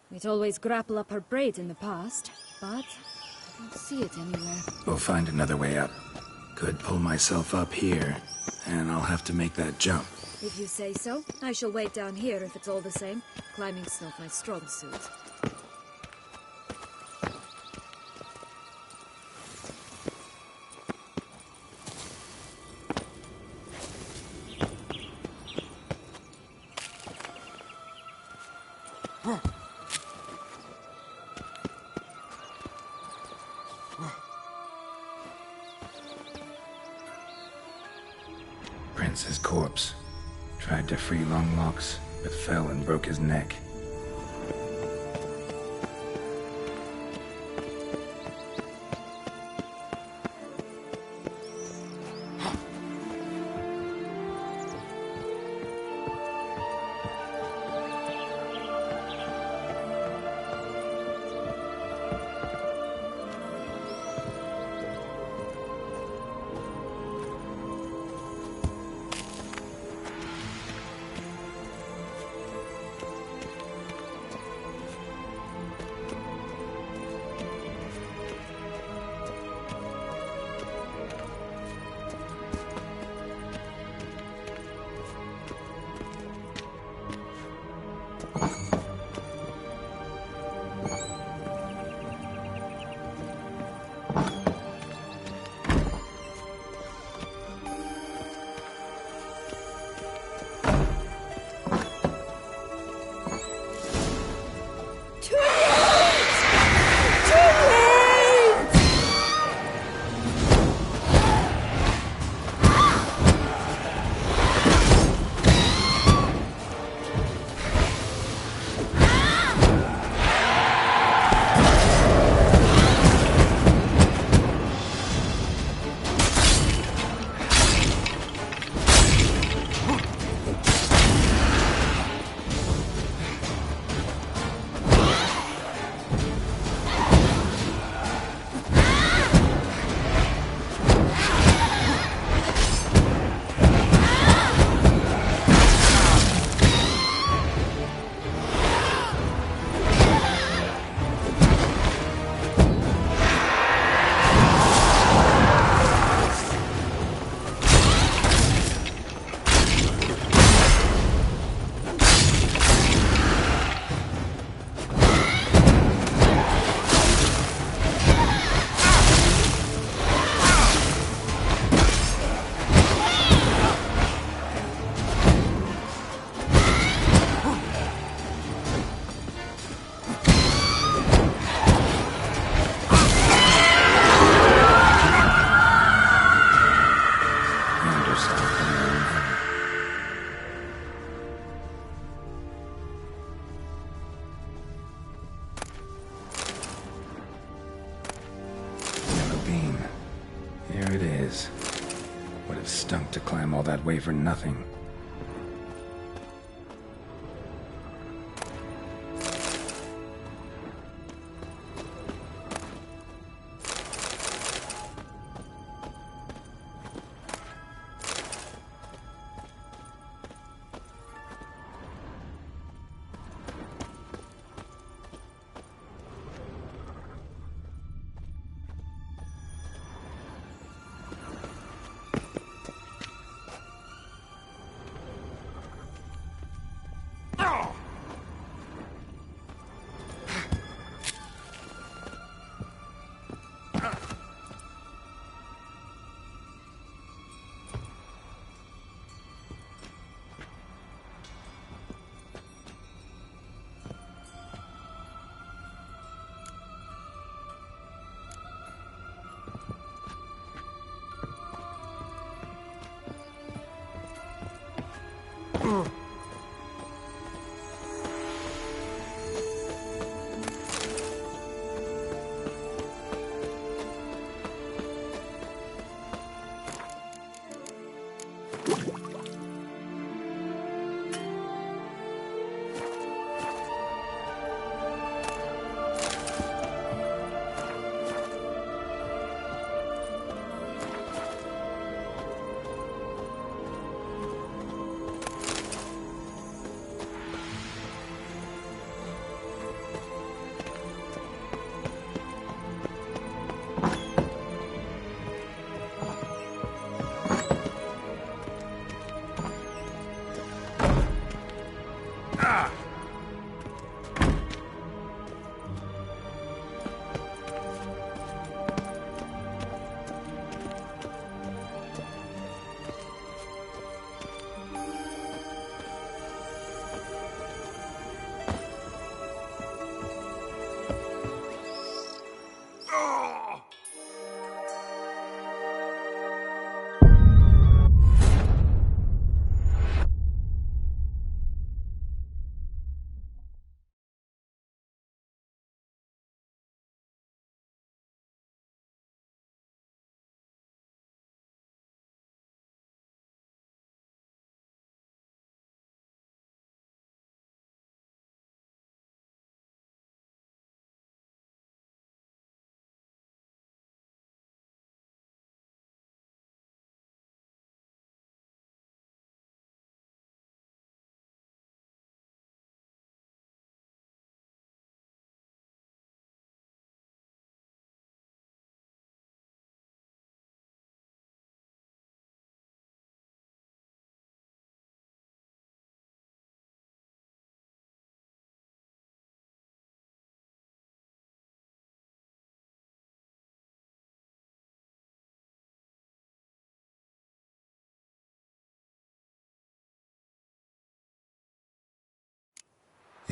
We'd always grapple up her braid in the past, but I don't see it anywhere. We'll find another way up. Could pull myself up here, and I'll have to make that jump. If you say so, I shall wait down here if it's all the same. Climbing's not my strong suit. Prince's corpse. Tried to free Longlocks, but fell and broke his neck. There it is. Would have stunk to climb all that way for nothing.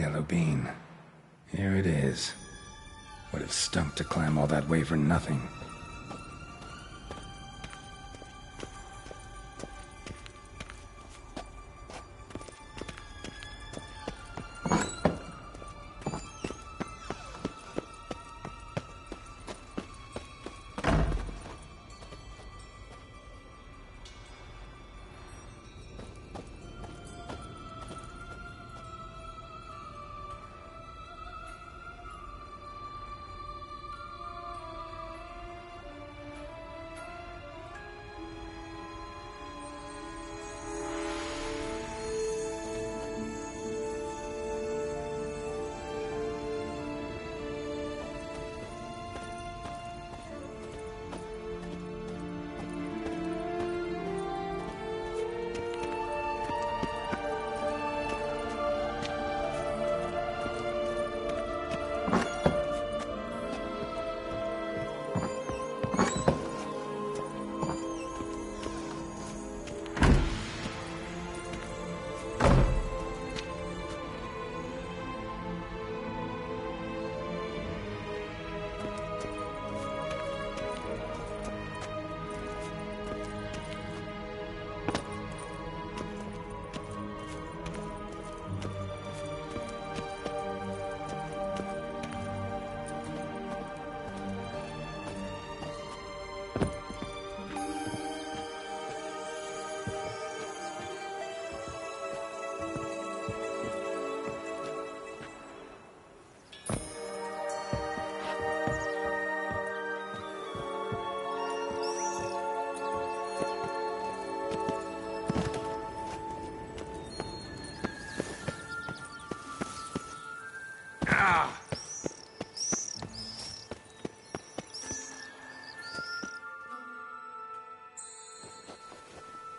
yellow bean. Here it is. Would have stunk to climb all that way for nothing.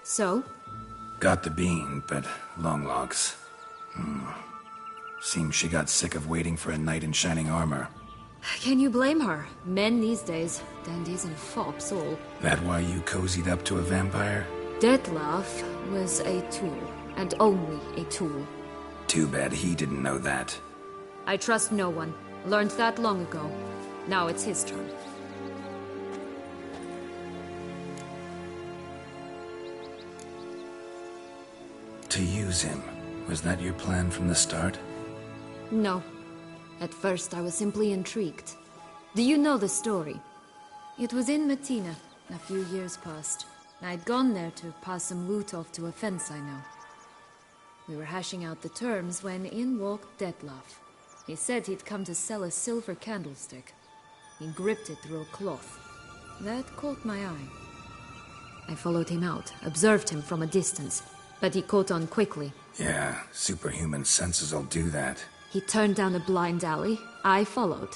So? Got the bean, but Longlocks. Seems she got sick of waiting for a knight in shining armor. Can you blame her? Men these days, dandies and fops all. That why you cozied up to a vampire? Dettlaff was a tool, and only a tool. Too bad he didn't know that. I trust no one. Learned that long ago. Now it's his turn. To use him. Was that your plan from the start? No. At first I was simply intrigued. Do you know the story? It was in Metina, a few years past. I'd gone there to pass some loot off to a fence I know. We were hashing out the terms when in walked Dettlaff. He said he'd come to sell a silver candlestick. He gripped it through a cloth. That caught my eye. I followed him out, observed him from a distance, but he caught on quickly. Yeah, superhuman senses will do that. He turned down a blind alley. I followed.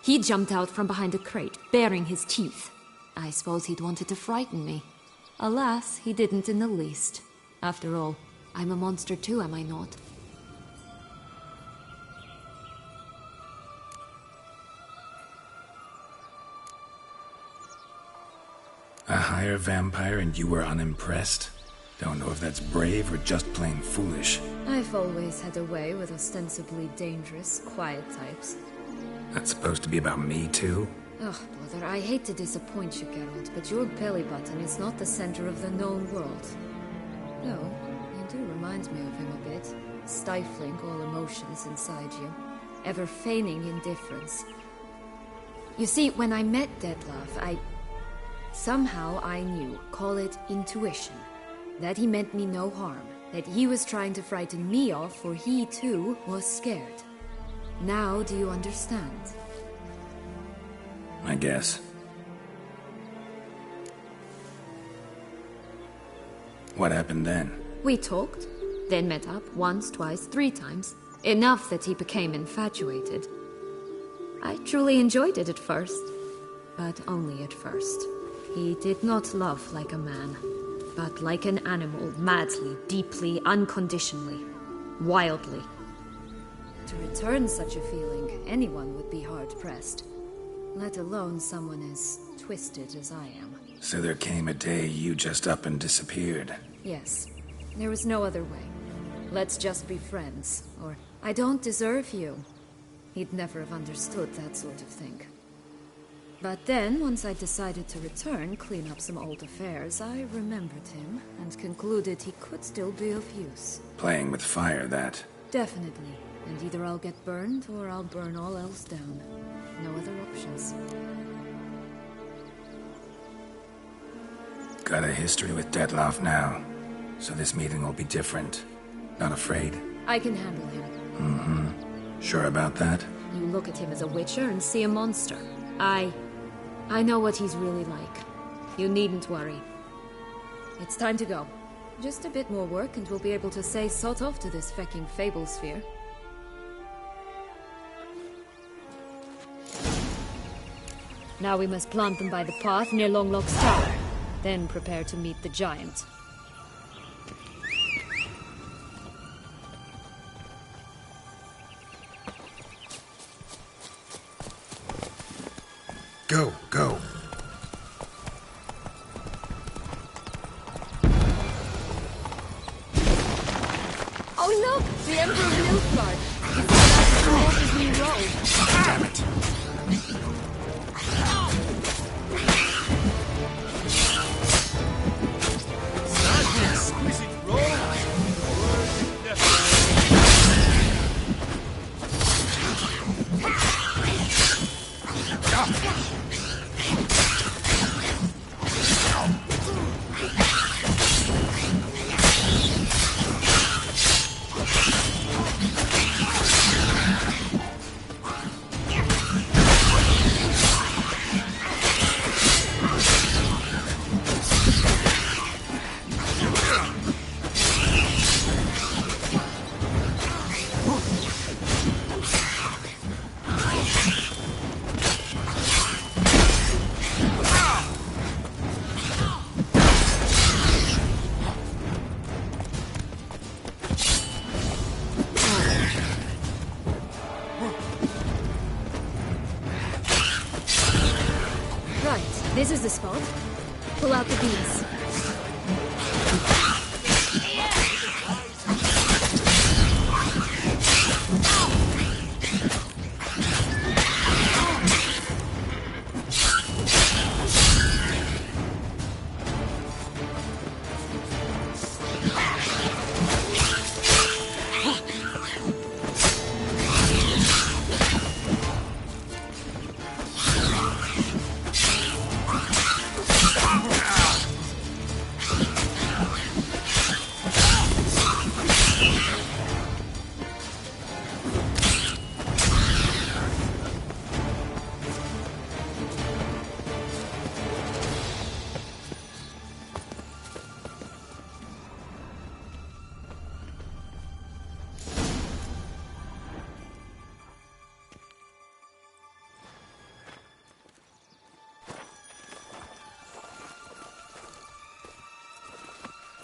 He jumped out from behind a crate, baring his teeth. I suppose he'd wanted to frighten me. Alas, he didn't in the least. After all, I'm a monster too, am I not? A higher vampire and you were unimpressed? Don't know if that's brave or just plain foolish. I've always had a way with ostensibly dangerous, quiet types. That's supposed to be about me too? Ugh, brother, I hate to disappoint you, Geralt, but your belly button is not the center of the known world. No, you do remind me of him a bit. Stifling all emotions inside you. Ever feigning indifference. You see, when I met Dettlaff, somehow I knew, call it intuition, that he meant me no harm, that he was trying to frighten me off, for he too was scared. Now do you understand? I guess. What happened then? We talked, then met up once, twice, 3 times. Enough that he became infatuated. I truly enjoyed it at first, but only at first. He did not love like a man, but like an animal, madly, deeply, unconditionally, wildly. To return such a feeling, anyone would be hard-pressed, let alone someone as twisted as I am. So there came a day you just up and disappeared. Yes, there was no other way. Let's just be friends, or I don't deserve you. He'd never have understood that sort of thing. But then, once I decided to return, clean up some old affairs, I remembered him and concluded he could still be of use. Playing with fire, that. Definitely. And either I'll get burned, or I'll burn all else down. No other options. Got a history with Dettlaff now, so this meeting will be different. Not afraid? I can handle him. Mm-hmm. Sure about that? You look at him as a witcher and see a monster. I know what he's really like. You needn't worry. It's time to go. Just a bit more work and we'll be able to say sort off to this fecking fable sphere. Now we must plant them by the path near Longlock's tower. Then prepare to meet the giant. Go, go. Oh look! The Emperor of Nilfgaard! He's about to come off his new robe. Damn it. This is the spot. Pull out the beams.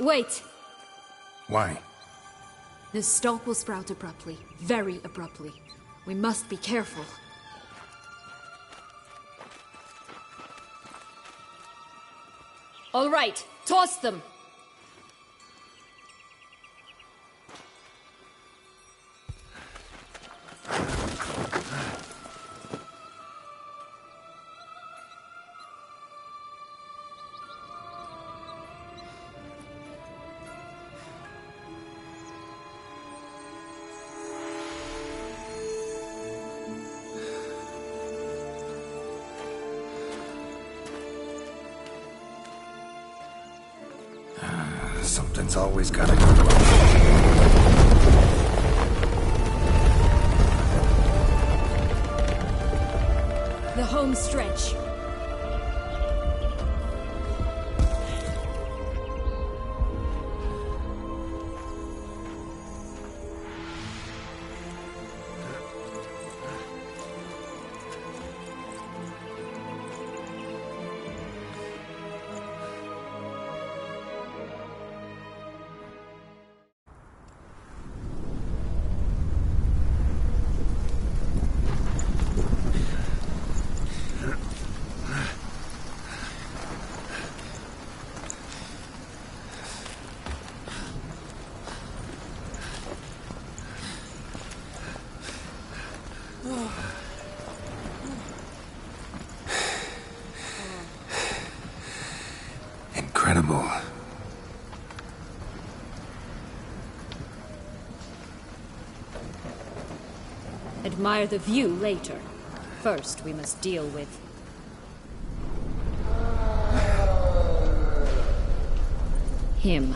Wait! Why? The stalk will sprout abruptly. Very abruptly. We must be careful. All right, toss them! Something's always gotta go. The home stretch. Incredible. Admire the view later. First, we must deal with... him.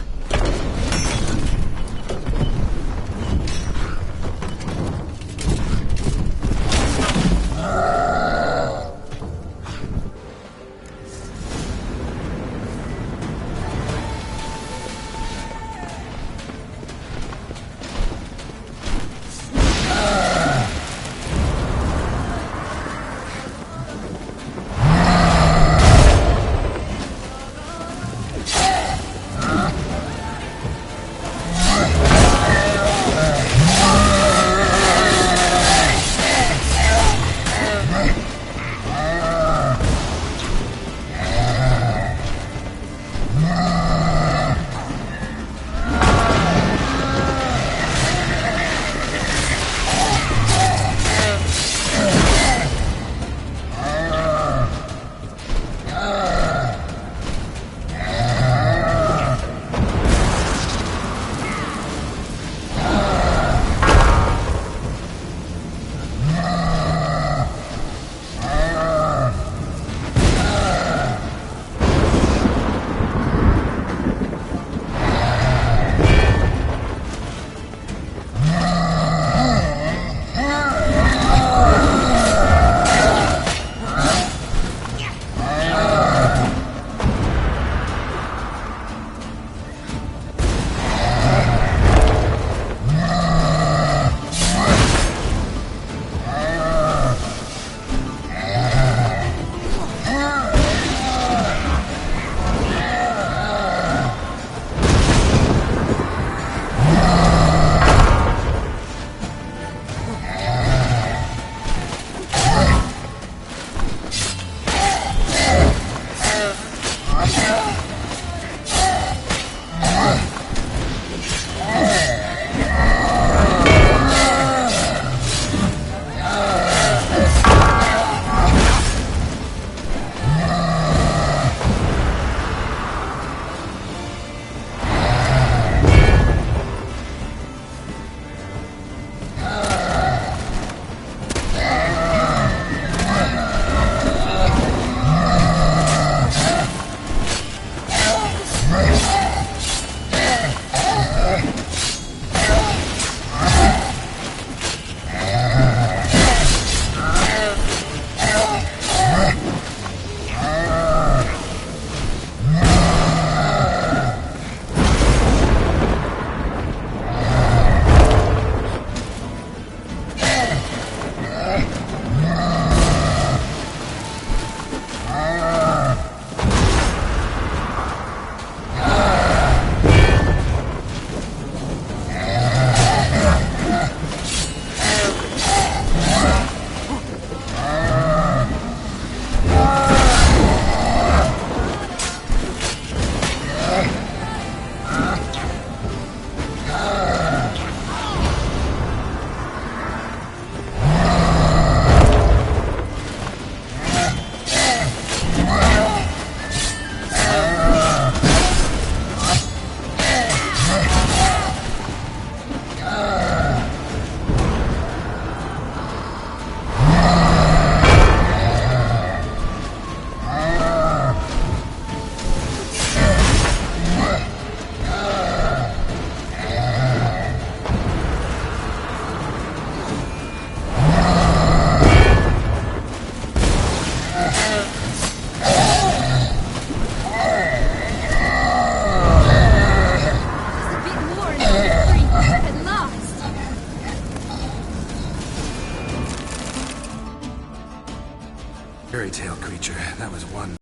Fairy tale creature. That was one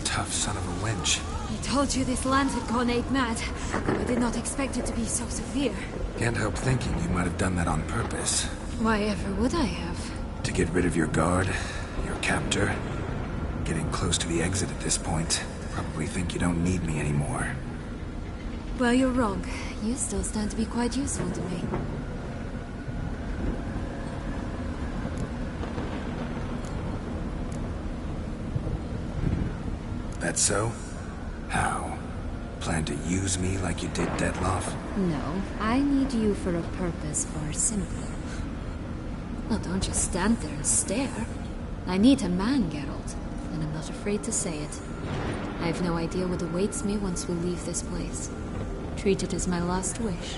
tough son of a wench. I told you this land had gone ape mad, though I did not expect it to be so severe. Can't help thinking you might have done that on purpose. Why ever would I have? To get rid of your guard, your captor. Getting close to the exit at this point. Probably think you don't need me anymore. Well, you're wrong. You still stand to be quite useful to me. That so? How? Plan to use me like you did Detloff? No, I need you for a purpose far simpler. Well, don't just stand there and stare. I need a man, Geralt, and I'm not afraid to say it. I have no idea what awaits me once we leave this place. Treat it as my last wish.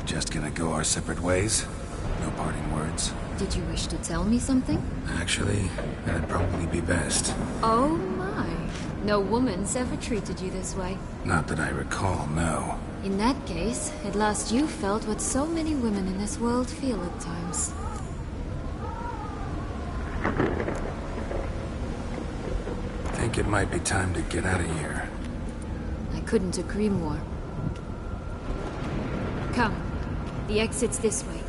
Just gonna go our separate ways? No parting words? Did you wish to tell me something? Actually, that'd probably be best. Oh my. No woman's ever treated you this way. Not that I recall, no. In that case, at last you felt what so many women in this world feel at times. Think it might be time to get out of here. I couldn't agree more. Come. The exit's this way.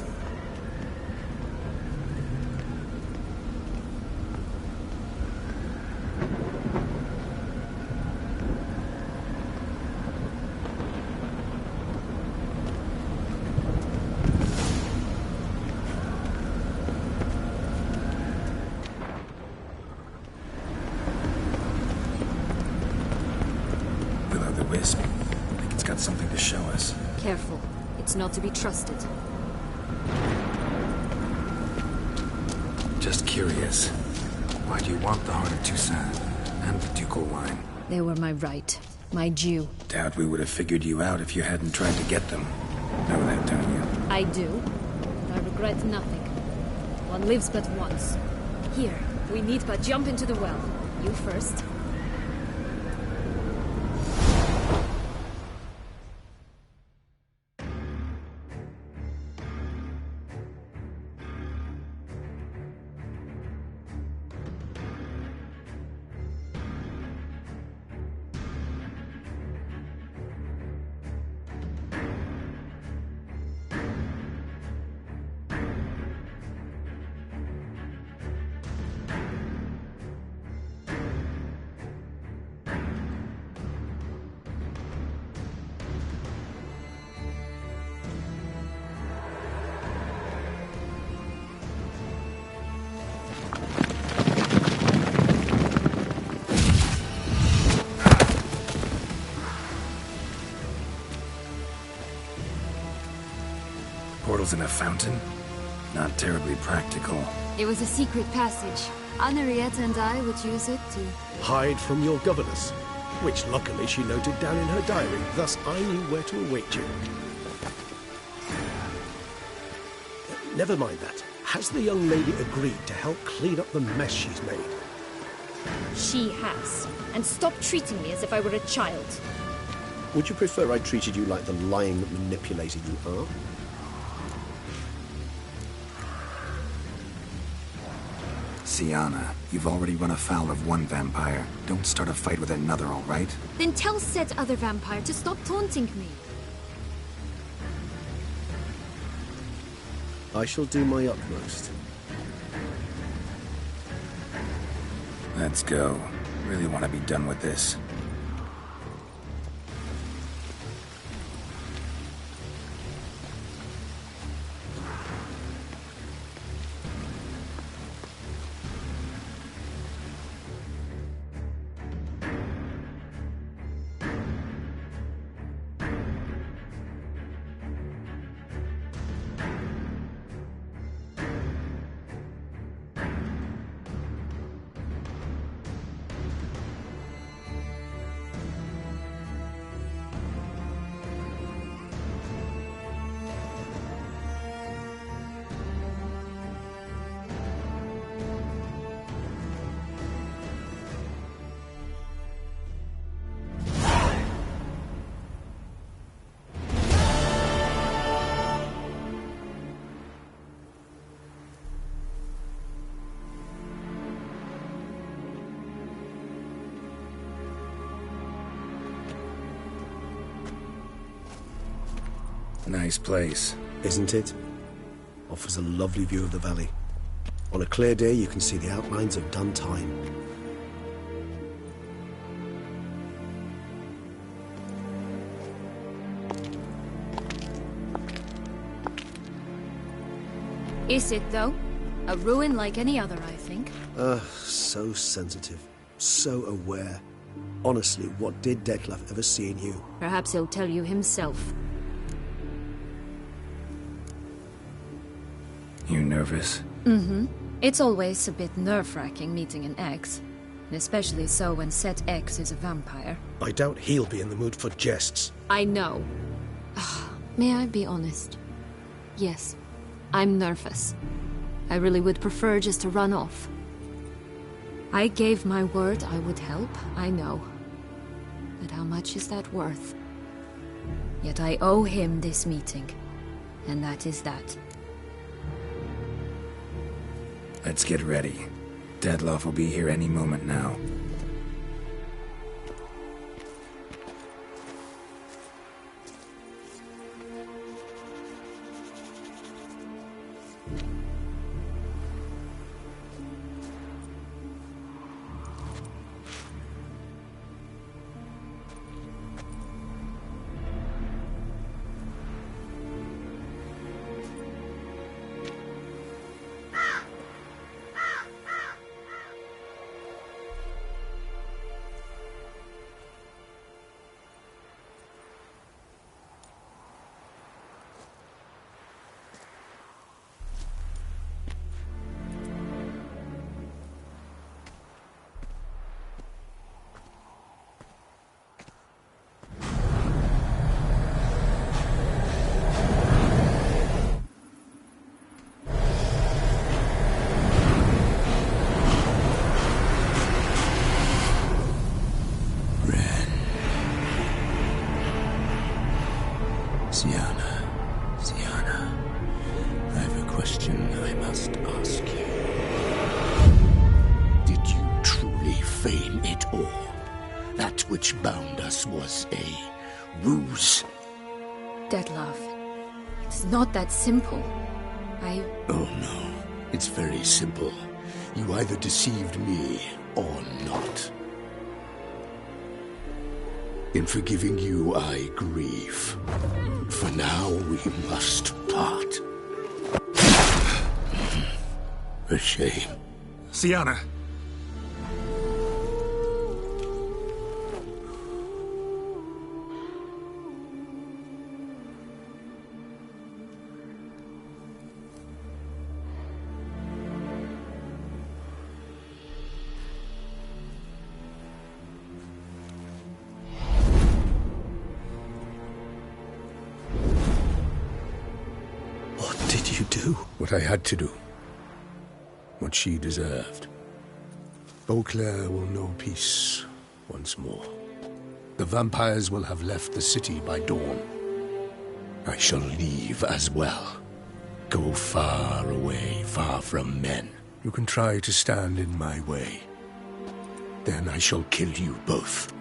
Will-o'-the-wisp. I think it's got something to show us. Careful. It's not to be trusted. Just curious. Why do you want the Heart of Toussaint and the ducal wine? They were my right. My due. Doubt we would have figured you out if you hadn't tried to get them. Know that, don't you? I do. And I regret nothing. One lives but once. Here, we need but jump into the well. You first. Portals in a fountain? Not terribly practical. It was a secret passage. Henriette and I would use it to... hide from your governess, which luckily she noted down in her diary, thus I knew where to await you. Never mind that. Has the young lady agreed to help clean up the mess she's made? She has. And stop treating me as if I were a child. Would you prefer I treated you like the lying manipulator you are? Syanna, you've already run afoul of one vampire. Don't start a fight with another, all right? Then tell said other vampire to stop taunting me. I shall do my utmost. Let's go. Really want to be done with this. Nice place. Isn't it? Offers a lovely view of the valley. On a clear day, you can see the outlines of Dun Time. Is it, though? A ruin like any other, I think. So sensitive. So aware. Honestly, what did Dettlaff ever see in you? Perhaps he'll tell you himself. You nervous? Mm-hmm. It's always a bit nerve-wracking meeting an ex. And especially so when said ex is a vampire. I doubt he'll be in the mood for jests. I know. May I be honest? Yes, I'm nervous. I really would prefer just to run off. I gave my word I would help, I know. But how much is that worth? Yet I owe him this meeting. And that is that. Let's get ready. Dettlaff will be here any moment now. Syanna, I have a question I must ask you. Did you truly feign it all? That which bound us was a ruse? Dettlaff, it's not that simple. Oh no, it's very simple. You either deceived me or not. In forgiving you, I grieve. For now, we must part. A shame. Syanna! What I had to do. What she deserved. Beauclair will know peace once more. The vampires will have left the city by dawn. I shall leave as well. Go far away, far from men. You can try to stand in my way. Then I shall kill you both.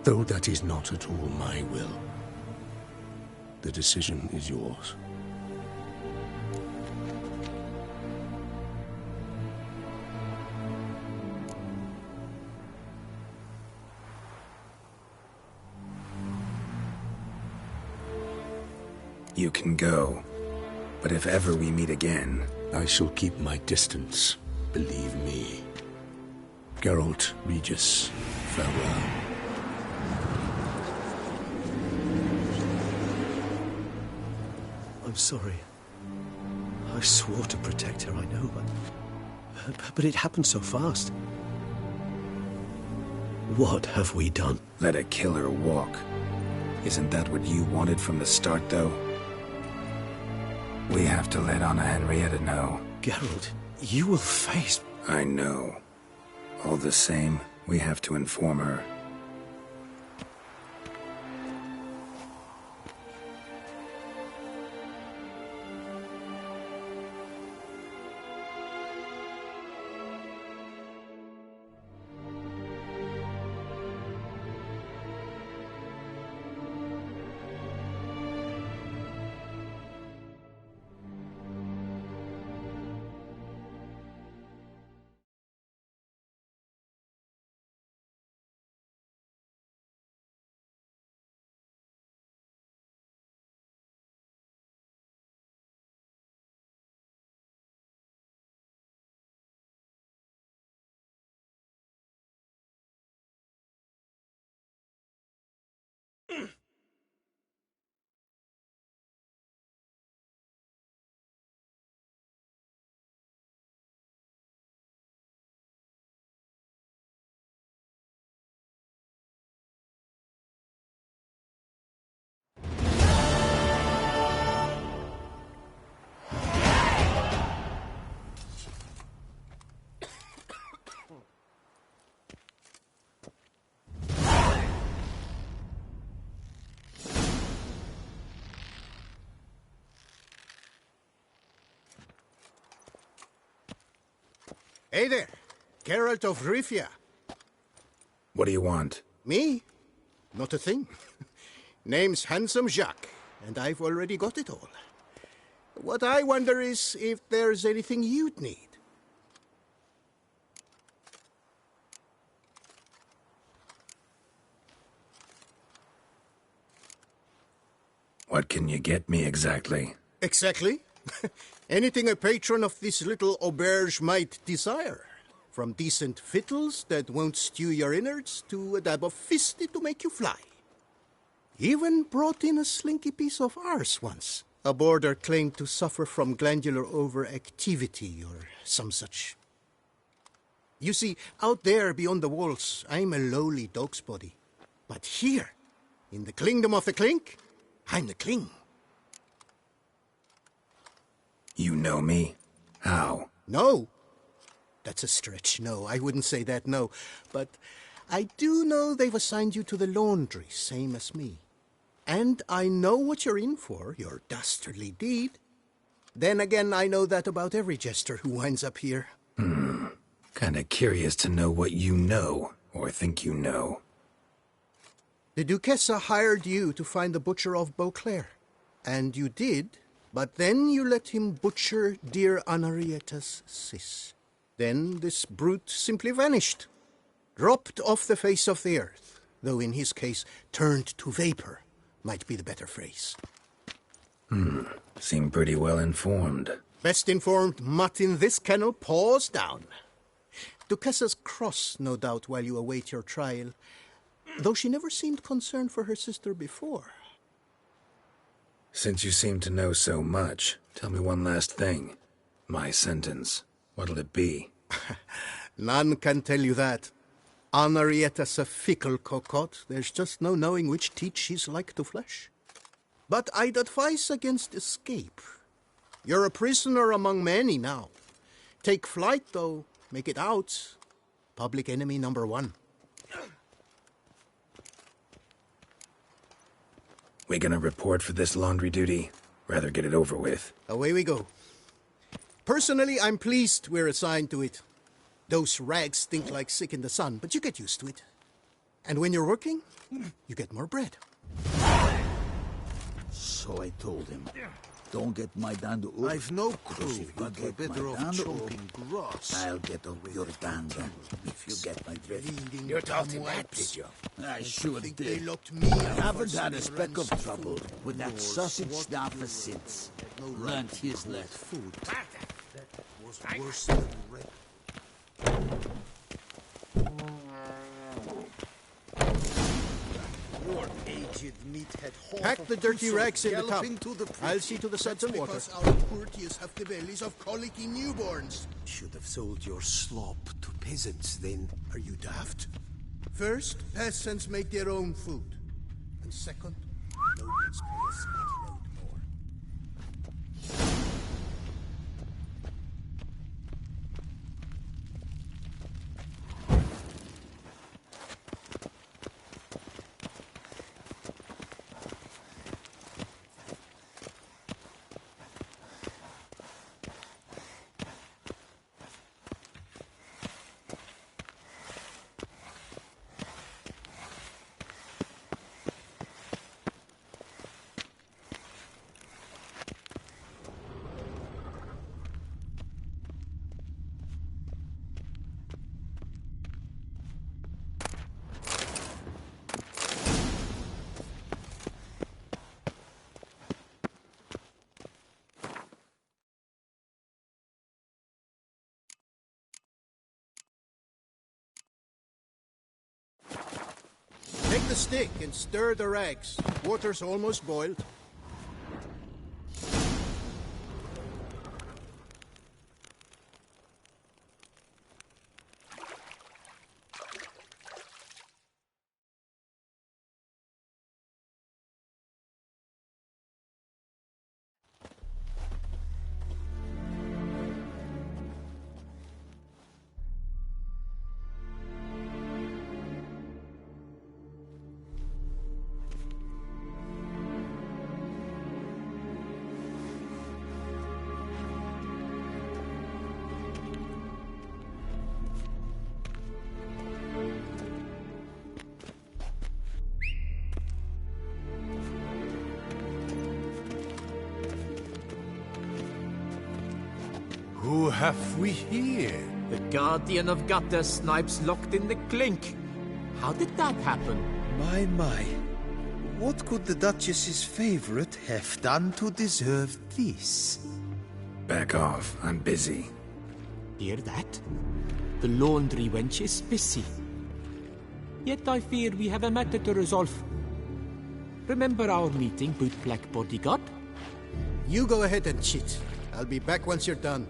Though that is not at all my will. The decision is yours. You can go. But if ever we meet again... I shall keep my distance, believe me. Geralt, Regis, farewell. I'm sorry. I swore to protect her, I know, but it happened so fast. What have we done? Let a killer walk. Isn't that what you wanted from the start, though? We have to let Anna Henrietta know. Geralt, you will face... I know. All the same, we have to inform her. Hey there, Geralt of Rivia. What do you want? Me? Not a thing. Name's Handsome Jacques, and I've already got it all. What I wonder is if there's anything you'd need. What can you get me exactly? Exactly. Anything a patron of this little auberge might desire. From decent victuals that won't stew your innards to a dab of fisty to make you fly. Even brought in a slinky piece of arse once. A boarder claimed to suffer from glandular overactivity or some such. You see, out there beyond the walls, I'm a lowly dog's body. But here, in the kingdom of the clink, I'm the king. You know me? How? No. That's a stretch, no. I wouldn't say that, no. But I do know they've assigned you to the laundry, same as me. And I know what you're in for, your dastardly deed. Then again, I know that about every jester who winds up here. Kinda curious to know what you know, or think you know. The Duchessa hired you to find the butcher of Beauclair. And you did, but then you let him butcher dear Anarietta's sis. Then this brute simply vanished. Dropped off the face of the earth, though in his case turned to vapor might be the better phrase. Seem pretty well informed. Best informed mutt in this kennel paws down. Duchessa's cross, no doubt, while you await your trial, though she never seemed concerned for her sister before. Since you seem to know so much, tell me one last thing. My sentence. What'll it be? None can tell you that. Anarietta's a fickle cocotte. There's just no knowing which teeth she's like to flesh. But I'd advise against escape. You're a prisoner among many now. Take flight, though. Make it out. Public enemy number one. We gonna report for this laundry duty? Rather get it over with. Away we go. Personally, I'm pleased we're assigned to it. Those rags stink like sick in the sun, but you get used to it. And when you're working, you get more bread. So I told him, don't get Maidan to Ur. I've no Because clue, if you but we're get better off Maidan to chomping Ur, grass. I'll get up your danda. If you get my drift. You taught him that, did you? I sure Think they did. locked me I up haven't for had a stealing speck of Ran's trouble food. with that Nor sausage swat snapper me. since. No Learned right his to lesson. food. That was worse than rape. Your aged meathead whore Pack of the dirty Kusor rags in the tub. galloping to the I'll pretty. see to the suds That's and water. because our courtiers have the bellies of colicky newborns. Should have sold your slop to peasants then. Are you daft? First, peasants make their own food. And second, nobles pay a slightly more. Take the stick and stir the rags. Water's almost boiled. Who have we here? The Guardian of Gutter Snipes locked in the clink. How did that happen? My. What could the Duchess's favorite have done to deserve this? Back off. I'm busy. Hear that? The laundry wench is busy. Yet I fear we have a matter to resolve. Remember our meeting, bootblack bodyguard? You go ahead and cheat. I'll be back once you're done.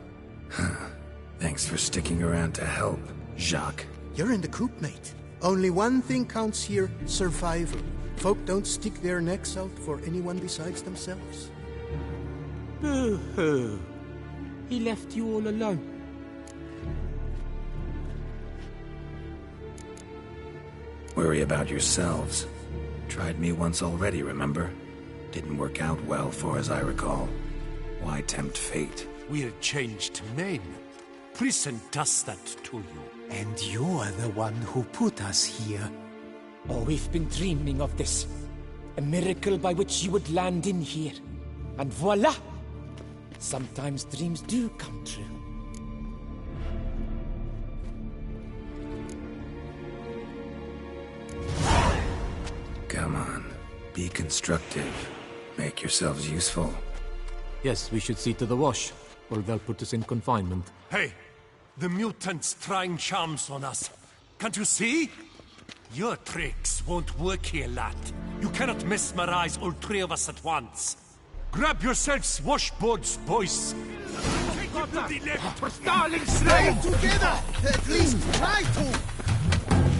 Thanks for sticking around to help, Jacques. You're in the coop, mate. Only one thing counts here, survival. Folk don't stick their necks out for anyone besides themselves. Boo-hoo. He left you all alone. Worry about yourselves. Tried me once already, remember? Didn't work out well, for as I recall. Why tempt fate? We're changed men. Prison does that to you. And you're the one who put us here. Oh, we've been dreaming of this. A miracle by which you would land in here. And voila! Sometimes dreams do come true. Come on. Be constructive. Make yourselves useful. Yes, we should see to the wash, or they'll put us in confinement. Hey, the mutant's trying charms on us. Can't you see? Your tricks won't work here, lad. You cannot mesmerize all three of us at once. Grab yourselves washboards, boys. Take it to the left. Darling Stay together! At least try to!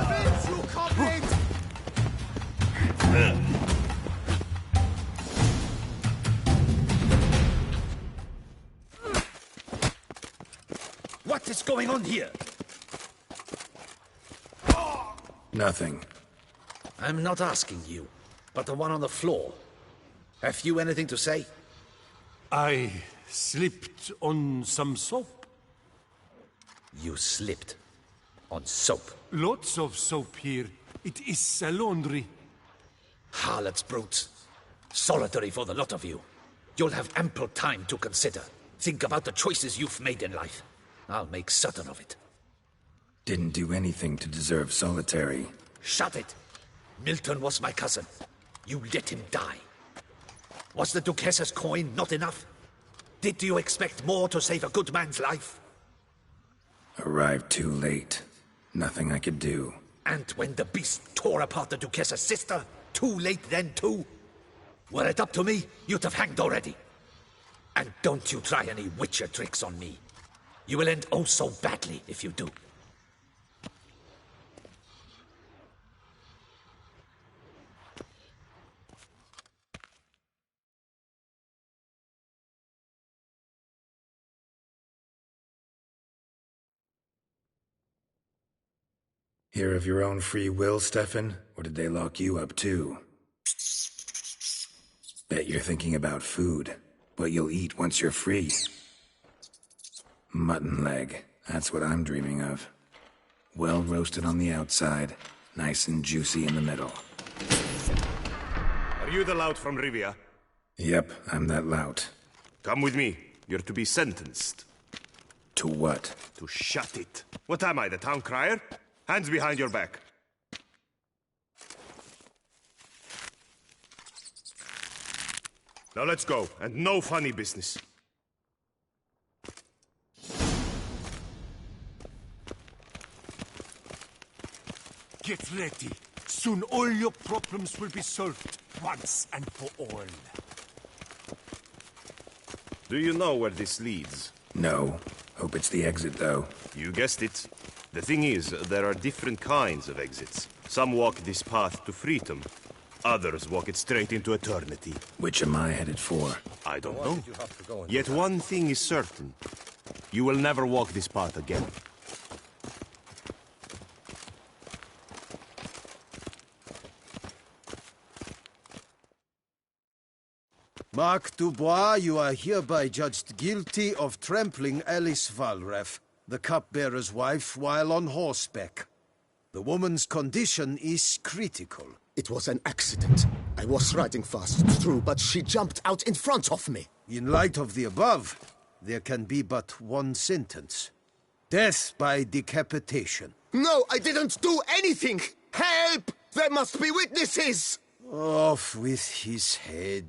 Vince, you comrade! What is going on here? Nothing. I'm not asking you, but the one on the floor. Have you anything to say? I slipped on some soap. You slipped on soap? Lots of soap here. It is a laundry. Harlots, brutes. Solitary for the lot of you. You'll have ample time to consider. Think about the choices you've made in life. I'll make certain of it. Didn't do anything to deserve solitary. Shut it! Milton was my cousin. You let him die. Was the Duquessa's coin not enough? Did you expect more to save a good man's life? Arrived too late. Nothing I could do. And when the beast tore apart the Duquessa's sister, too late then too? Were it up to me, you'd have hanged already. And don't you try any Witcher tricks on me. You will end oh so badly if you do. Here of your own free will, Stefan? Or did they lock you up too? Bet you're thinking about food. What you'll eat once you're free. Mutton leg. That's what I'm dreaming of. Well roasted on the outside, nice and juicy in the middle. Are you the lout from Rivia? Yep, I'm that lout. Come with me. You're to be sentenced. To what? To shut it. What am I, the town crier? Hands behind your back. Now let's go, and no funny business. Get ready. Soon all your problems will be solved, once and for all. Do you know where this leads? No. Hope it's the exit, though. You guessed it. The thing is, there are different kinds of exits. Some walk this path to freedom. Others walk it straight into eternity. Which am I headed for? I don't know. Yet one thing is certain. You will never walk this path again. Mark Dubois, you are hereby judged guilty of trampling Alice Valref, the cupbearer's wife, while on horseback. The woman's condition is critical. It was an accident. I was riding fast through, but she jumped out in front of me. In light of the above, there can be but one sentence. Death by decapitation. No, I didn't do anything! Help! There must be witnesses! Off with his head.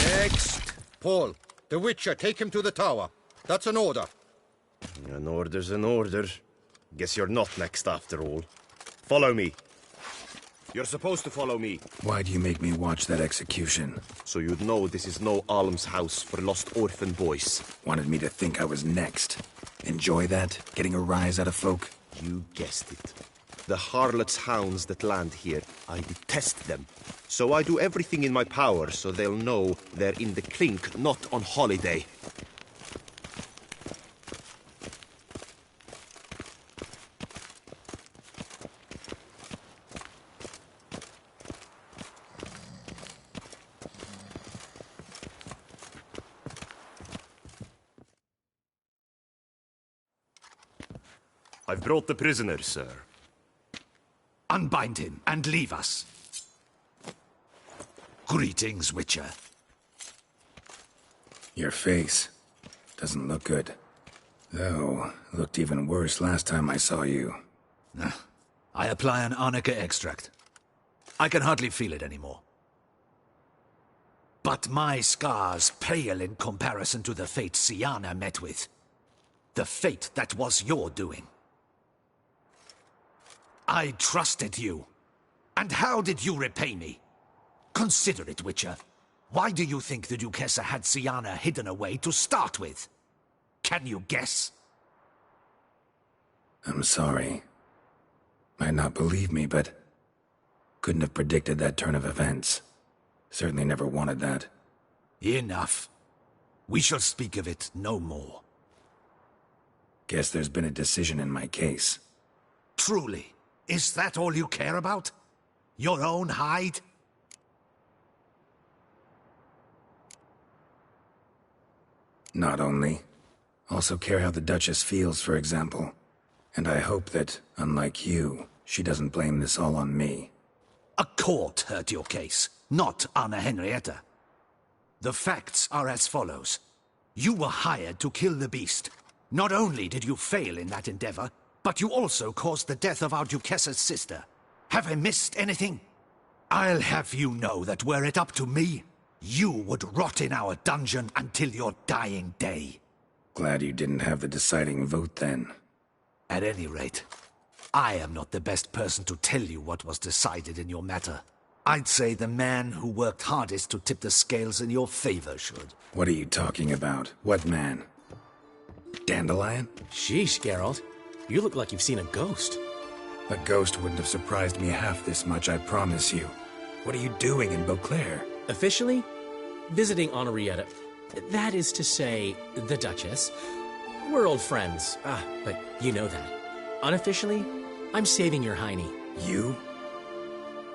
Next! Paul, the Witcher, take him to the tower. That's an order. An order's an order. Guess you're not next after all. Follow me. You're supposed to follow me. Why do you make me watch that execution? So you'd know this is no almshouse for lost orphan boys. Wanted me to think I was next. Enjoy that? Getting a rise out of folk? You guessed it. The harlots' hounds that land here, I detest them. So I do everything in my power so they'll know they're in the clink, not on holiday. I've brought the prisoner, sir. Unbind him and leave us. Greetings, Witcher. Your face doesn't look good. Though, looked even worse last time I saw you. I apply an arnica extract. I can hardly feel it anymore. But my scars pale in comparison to the fate Syanna met with. The fate that was your doing. I trusted you. And how did you repay me? Consider it, Witcher. Why do you think the Duquessa had Syanna hidden away to start with? Can you guess? I'm sorry. Might not believe me, but couldn't have predicted that turn of events. Certainly never wanted that. Enough. We shall speak of it no more. Guess there's been a decision in my case. Truly? Is that all you care about? Your own hide? Not only. Also care how the Duchess feels, for example. And I hope that, unlike you, she doesn't blame this all on me. A court heard your case, not Anna Henrietta. The facts are as follows. You were hired to kill the beast. Not only did you fail in that endeavor, but you also caused the death of our Duchessa's sister. Have I missed anything? I'll have you know that were it up to me, you would rot in our dungeon until your dying day. Glad you didn't have the deciding vote then. At any rate, I am not the best person to tell you what was decided in your matter. I'd say the man who worked hardest to tip the scales in your favor should. What are you talking about? What man? Dandelion? Sheesh, Geralt. You look like you've seen a ghost. A ghost wouldn't have surprised me half this much, I promise you. What are you doing in Beauclair? Officially, visiting Henrietta. That is to say, the Duchess. We're old friends. But you know that. Unofficially, I'm saving your hiney. You?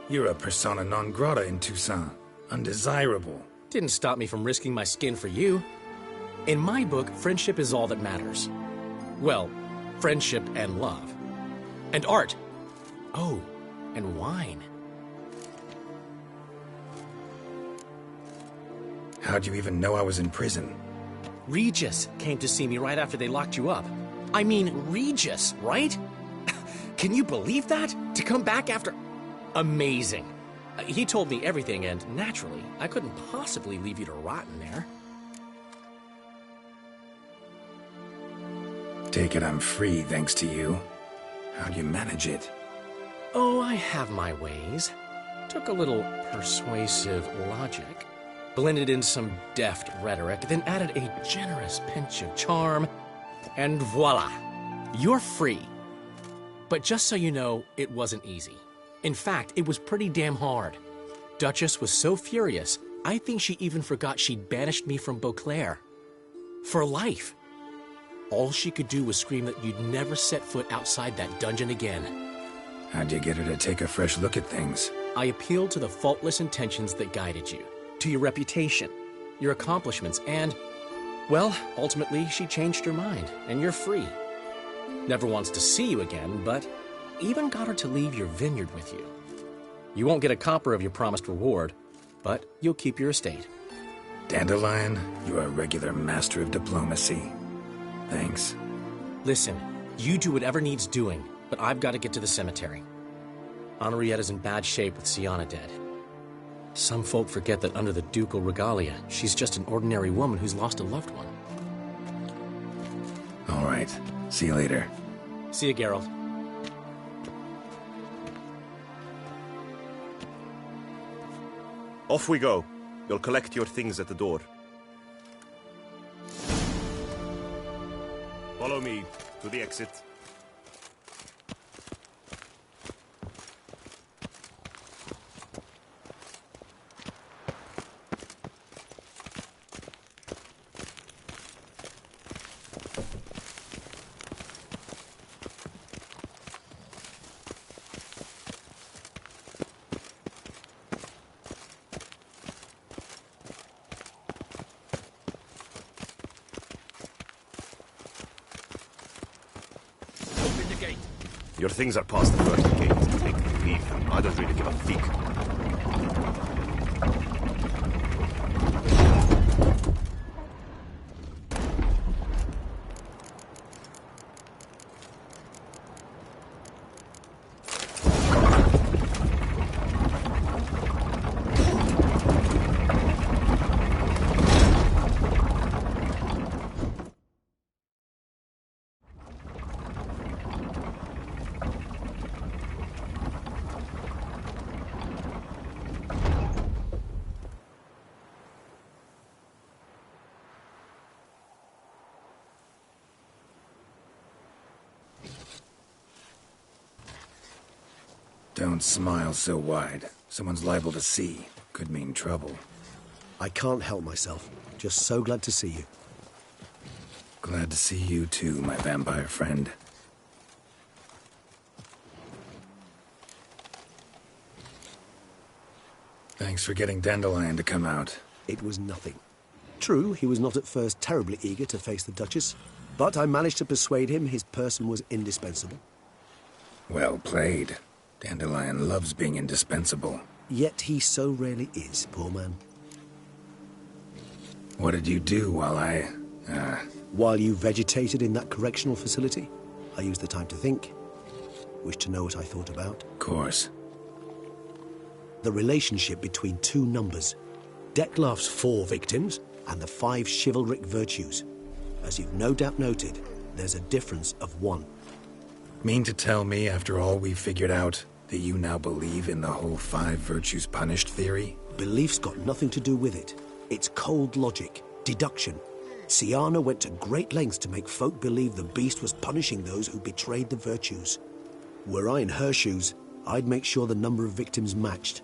You're a persona non grata in Toussaint. Undesirable. Didn't stop me from risking my skin for you. In my book, friendship is all that matters. Well, friendship and love. And art. Oh, and wine. How'd you even know I was in prison? Regis came to see me right after they locked you up. I mean, Regis, right? Can you believe that? To come back after... Amazing. He told me everything, and naturally, I couldn't possibly leave you to rot in there. Take it I'm free, thanks to you. How'd you manage it? Oh, I have my ways. Took a little persuasive logic, blended in some deft rhetoric, then added a generous pinch of charm, and voila! You're free. But just so you know, it wasn't easy. In fact, it was pretty damn hard. Duchess was so furious, I think she even forgot she'd banished me from Beauclair. For life. All she could do was scream that you'd never set foot outside that dungeon again. How'd you get her to take a fresh look at things? I appealed to the faultless intentions that guided you, to your reputation, your accomplishments, and, well, ultimately she changed her mind, and you're free. Never wants to see you again, but even got her to leave your vineyard with you. You won't get a copper of your promised reward, but you'll keep your estate. Dandelion, you're a regular master of diplomacy. Thanks. Listen, you do whatever needs doing, but I've got to get to the cemetery. Henrietta's in bad shape with Syanna dead. Some folk forget that under the ducal regalia, she's just an ordinary woman who's lost a loved one. All right. See you later. See you, Geralt. Off we go. You'll collect your things at the door. Follow me to the exit. Your things are past the first gate. Take them, leave them. I don't really give a fig. Don't smile so wide. Someone's liable to see. Could mean trouble. I can't help myself. Just so glad to see you. Glad to see you too, my vampire friend. Thanks for getting Dandelion to come out. It was nothing. True, he was not at first terribly eager to face the Duchess, but I managed to persuade him his person was indispensable. Well played. Dandelion loves being indispensable. Yet he so rarely is, poor man. What did you do while While you vegetated in that correctional facility, I used the time to think. Wish to know what I thought about? Of course. The relationship between two numbers. Dettlaff's 4 victims and the 5 chivalric virtues. As you've no doubt noted, there's a difference of 1. Mean to tell me, after all we figured out, that you now believe in the whole 5 virtues punished theory? Belief's got nothing to do with it. It's cold logic, deduction. Syanna went to great lengths to make folk believe the beast was punishing those who betrayed the virtues. Were I in her shoes, I'd make sure the number of victims matched.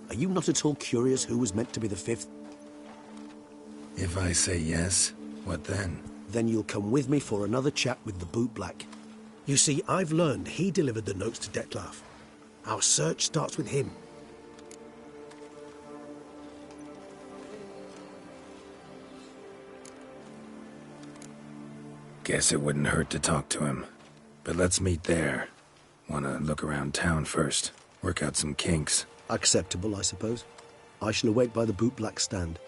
Are you not at all curious who was meant to be the 5th? If I say yes, what then? Then you'll come with me for another chat with the bootblack. You see, I've learned he delivered the notes to Dettlaff. Our search starts with him. Guess it wouldn't hurt to talk to him. But let's meet there. Wanna look around town first. Work out some kinks. Acceptable, I suppose. I shall await by the bootblack stand.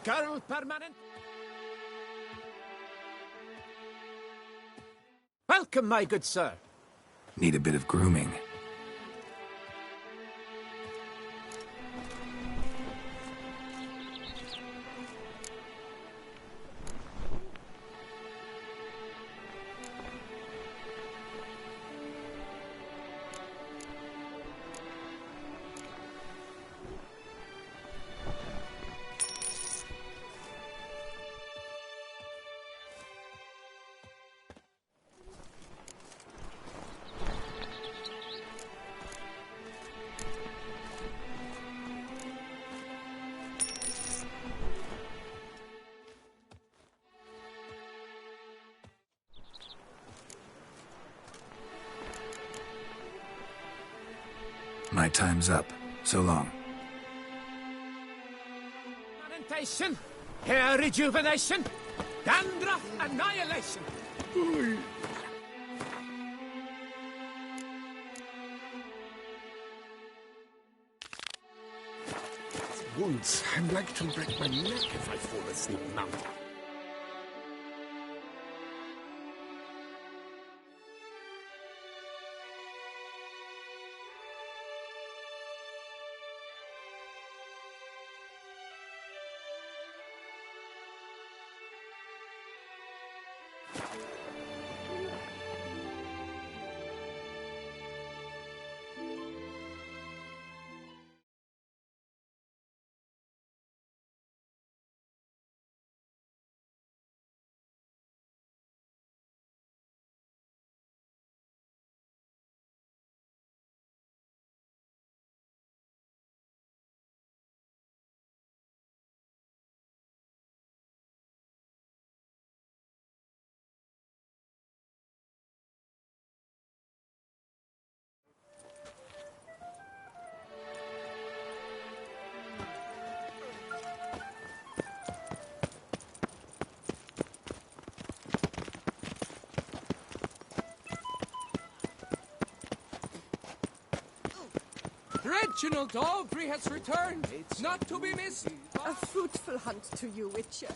Girl permanent. Welcome, my good sir. Need a bit of grooming. My time's up. So long. Fermentation, hair rejuvenation, dandruff annihilation. Once, I'd like to break my neck if I fall asleep now. Reginald Aubrey has returned, not to be missed. A fruitful hunt to you, Witcher.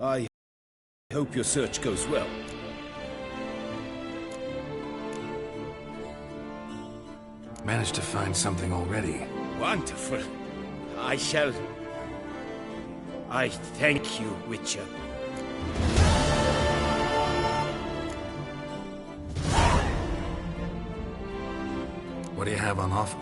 I hope your search goes well. Managed to find something already. Wonderful. I thank you, Witcher. What do you have on offer?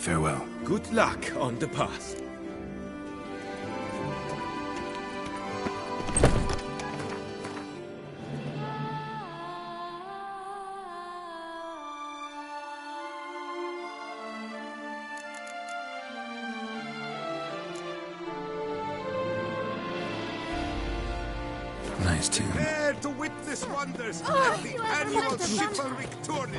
Farewell. Good luck on the path. Nice tune. Prepare to witness wonders at the annual chivalric tourney.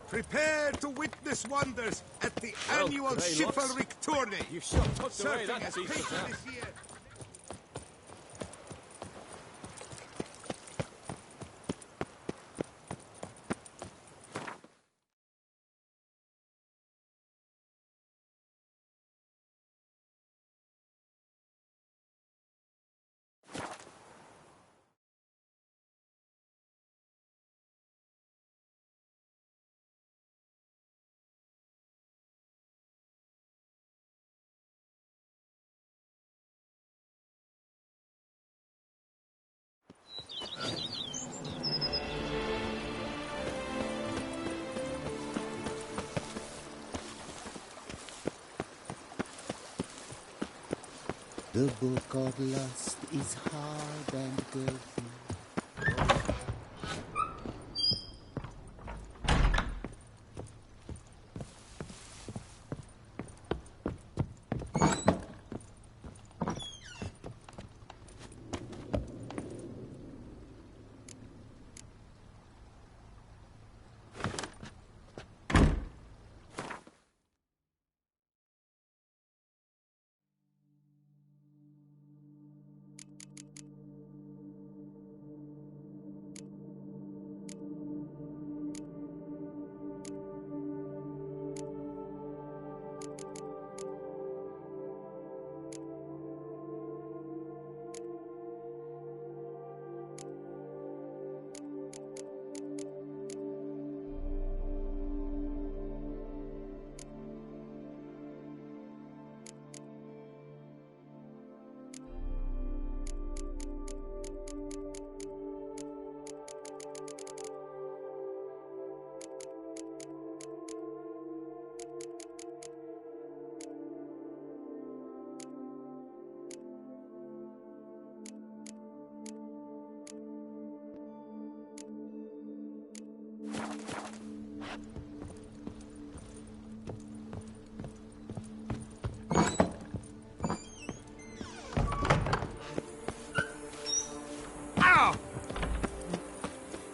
Prepare to witness wonders at the annual chivalric tourney. You sure took away Surfing that has piece peaked of this year. The book of lust is hard and girthy.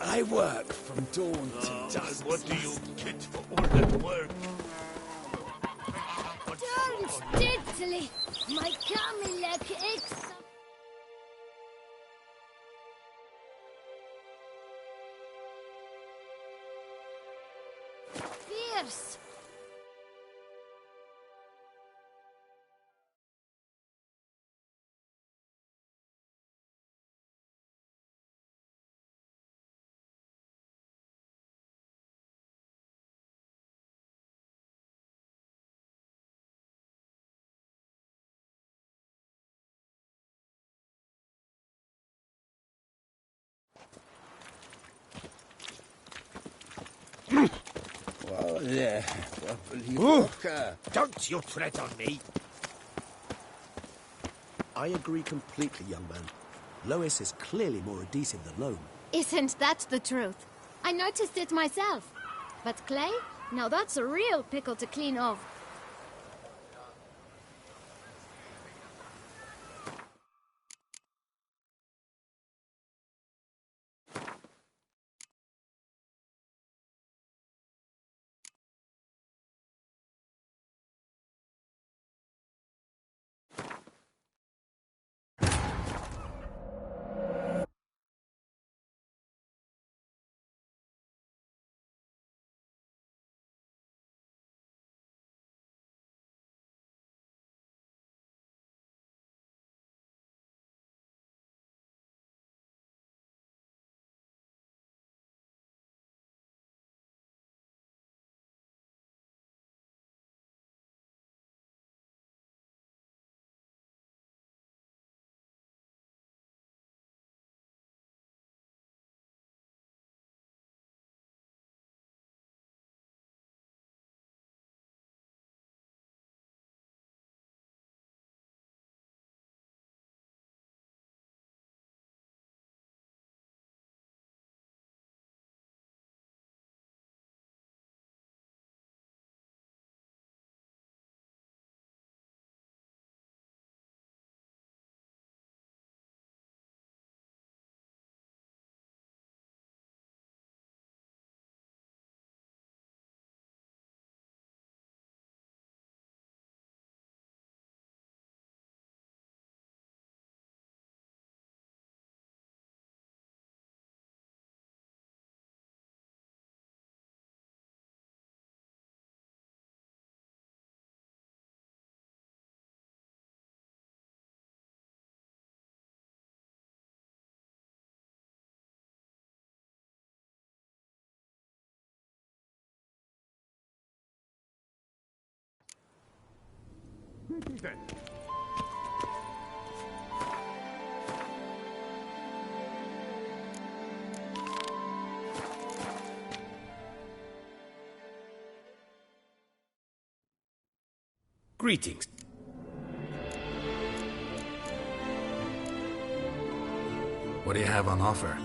I work from dawn to dusk. What do you get for all that work? Don't diddly! My Camilek aches. Fierce! Well, there. Don't you tread on me! I agree completely, young man. Lois is clearly more adhesive than loam. Isn't that the truth? I noticed it myself. But clay? Now that's a real pickle to clean off. Then. Greetings. What do you have on offer?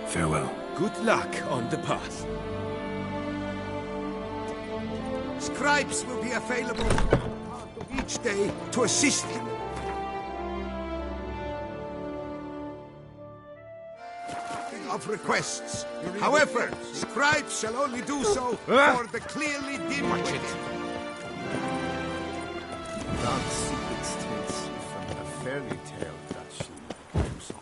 Farewell. Good luck on the path. Scribes will be available each day to assist you. Of requests. However, scribes shall only do so for the clearly demarcated. Dark secrets tales from a fairy tale that she knows.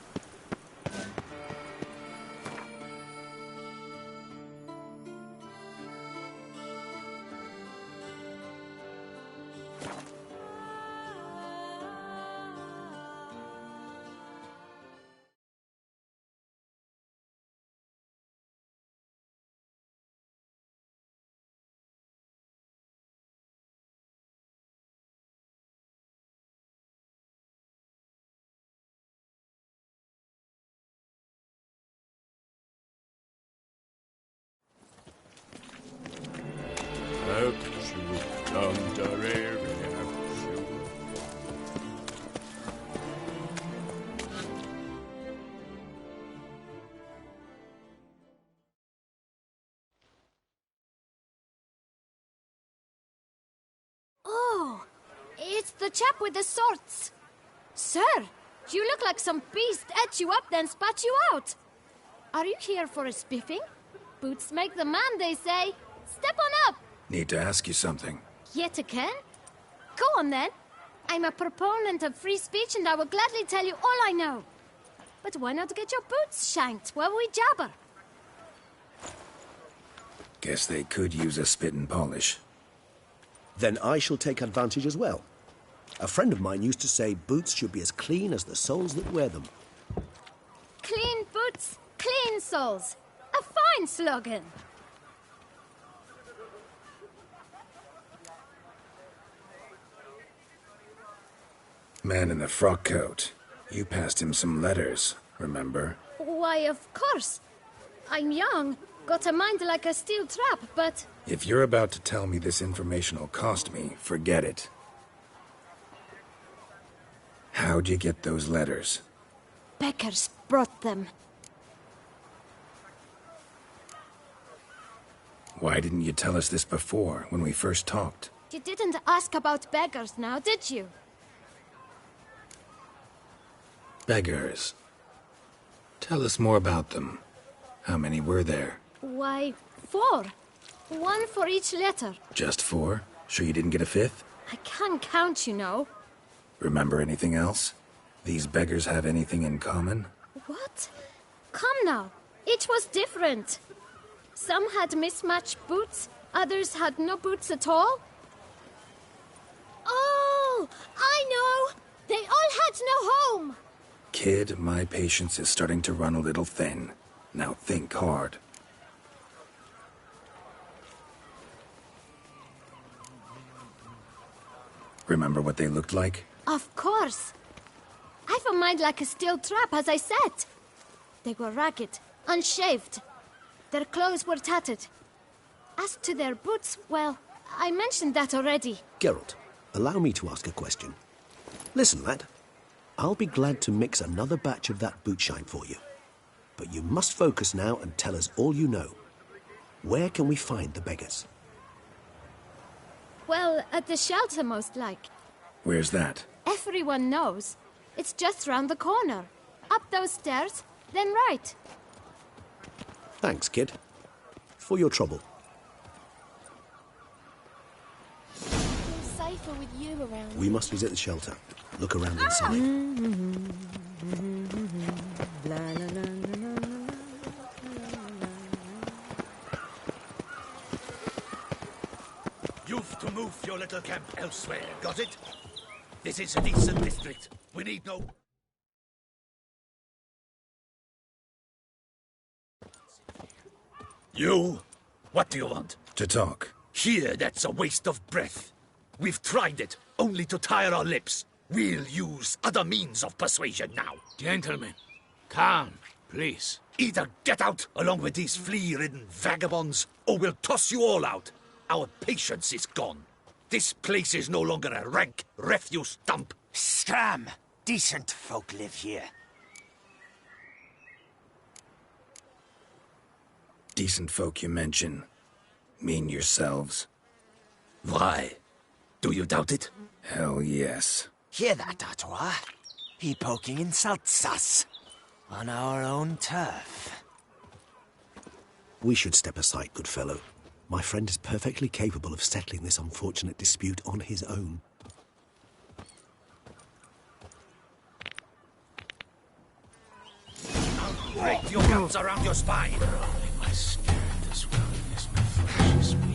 Oh, it's the chap with the swords. Sir, you look like some beast ate you up then spat you out. Are you here for a spiffing? Boots make the man, they say. Step on up. Need to ask you something. Yet again? Go on then. I'm a proponent of free speech and I will gladly tell you all I know. But why not get your boots shanked while we jabber? Guess they could use a spit and polish. Then I shall take advantage as well. A friend of mine used to say boots should be as clean as the soles that wear them. Clean boots, clean soles. A fine slogan. Man in the frock coat. You passed him some letters, remember? Why, of course. I'm young, got a mind like a steel trap, but... If you're about to tell me this information will cost me, forget it. How'd you get those letters? Beggars brought them. Why didn't you tell us this before, when we first talked? You didn't ask about beggars now, did you? Beggars. Tell us more about them. How many were there? Why, 4. 1 for each letter. Just 4? Sure you didn't get a 5th? I can't count, you know. Remember anything else? These beggars have anything in common? What? Come now. Each was different. Some had mismatched boots, others had no boots at all. Oh, I know! They all had no home! Kid, my patience is starting to run a little thin. Now think hard. Remember what they looked like? Of course. I've a mind like a steel trap, as I said. They were ragged, unshaved. Their clothes were tattered. As to their boots, well, I mentioned that already. Geralt, allow me to ask a question. Listen, lad. I'll be glad to mix another batch of that bootshine for you. But you must focus now and tell us all you know. Where can we find the beggars? Well, at the shelter, most like. Where's that? Everyone knows. It's just round the corner. Up those stairs, then right. Thanks, kid. For your trouble. you around. We must visit the shelter. Look around inside. You've to move your little camp elsewhere, got it? This is a decent district. We need no... You? What do you want? To talk. Here, that's a waste of breath. We've tried it, only to tire our lips. We'll use other means of persuasion now. Gentlemen, calm, please. Either get out along with these flea-ridden vagabonds, or we'll toss you all out. Our patience is gone. This place is no longer a rank refuse dump. Scram! Decent folk live here. Decent folk you mention. Mean yourselves. Why? Do you doubt it? Hell yes. Hear that, Artois? He poking insults us. On our own turf. We should step aside, good fellow. My friend is perfectly capable of settling this unfortunate dispute on his own. I'll break your guts around your spine. Only my spirit is willing as my flesh is weak.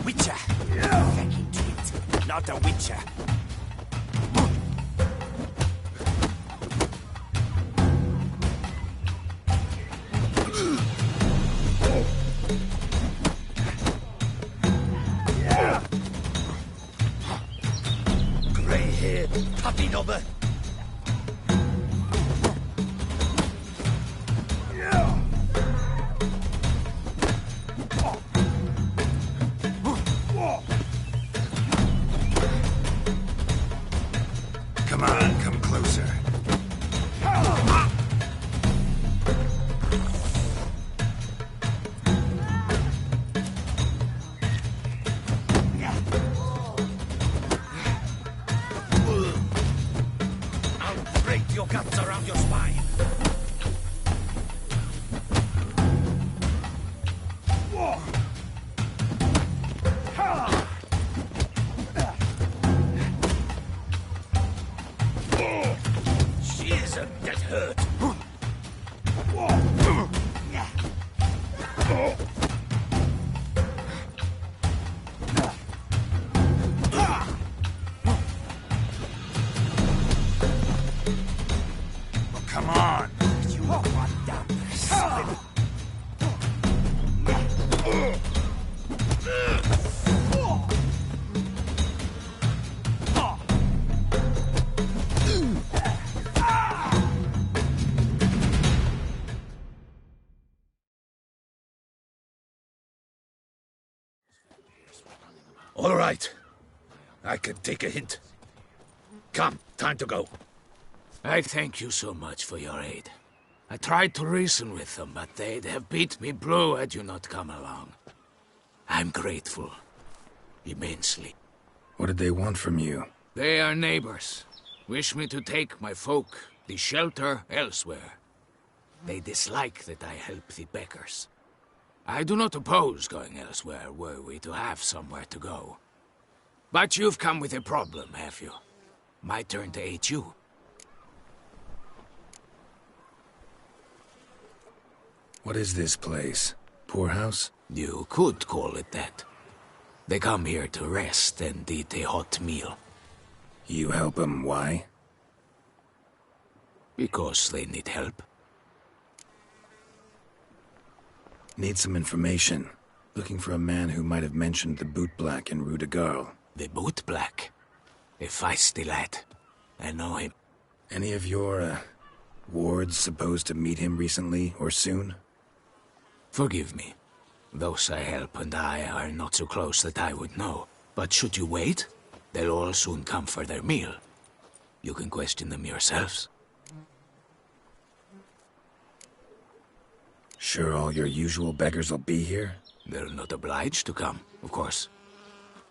Witcher! Fucking twit. Not a witcher. Grey-haired puppy knobber. Come on, come closer. I'll break your guts around your spine. She isn't get hurt. Oh, come on. You want down there, All right. I can take a hint. Come, time to go. I thank you so much for your aid. I tried to reason with them, but they'd have beat me blue had you not come along. I'm grateful. Immensely. What did they want from you? They are neighbors. Wish me to take my folk, the shelter, elsewhere. They dislike that I help the beggars. I do not oppose going elsewhere, were we to have somewhere to go. But you've come with a problem, have you? My turn to aid you. What is this place? Poorhouse? You could call it that. They come here to rest and eat a hot meal. You help them, why? Because they need help. Need some information. Looking for a man who might have mentioned the Boot Black in Rue de Garl. The Boot Black? A feisty lad. I know him. Any of your, wards supposed to meet him recently or soon? Forgive me. Those I help and I are not so close that I would know. But should you wait, they'll all soon come for their meal. You can question them yourselves. Sure all your usual beggars will be here? They're not obliged to come, of course.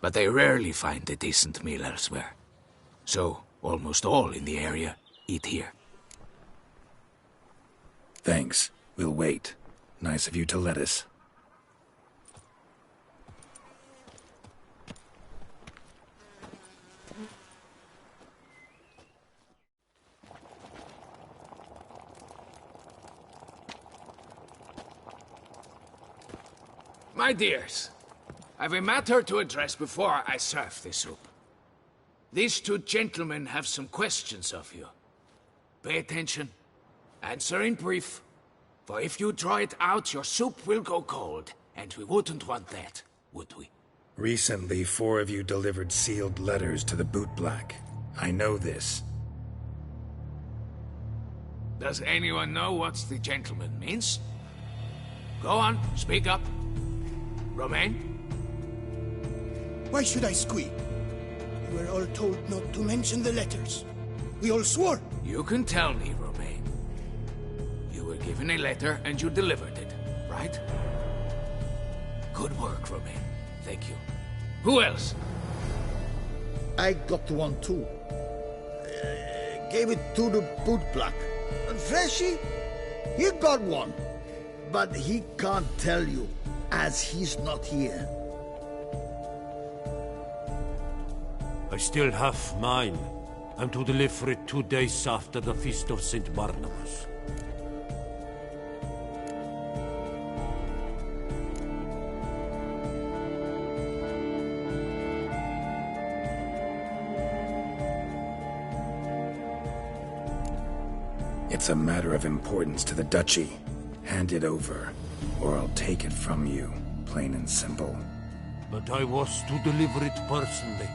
But they rarely find a decent meal elsewhere. So, almost all in the area Eat here. Thanks. We'll wait. Nice of you to let us. My dears, I've a matter to address before I serve the soup. These two gentlemen have some questions of you. Pay attention. Answer in brief. For if you draw it out, your soup will go cold. And we wouldn't want that, would we? Recently, 4 of you delivered sealed letters to the Bootblack. I know this. Does anyone know what the gentleman means? Go on, speak up. Romain? Why should I squeal? We were all told not to mention the letters. We all swore. You can tell me, Romain. You were given a letter and you delivered it, right? Good work, Romain. Thank you. Who else? I got one too. Gave it to the Bootblack. And Freshy, he got one. But he can't tell you, as he's not here. I still have mine. I'm to deliver it 2 days after the Feast of St. Barnabas. It's a matter of importance to the Duchy. Hand it over, or I'll take it from you, plain and simple. But I was to deliver it personally.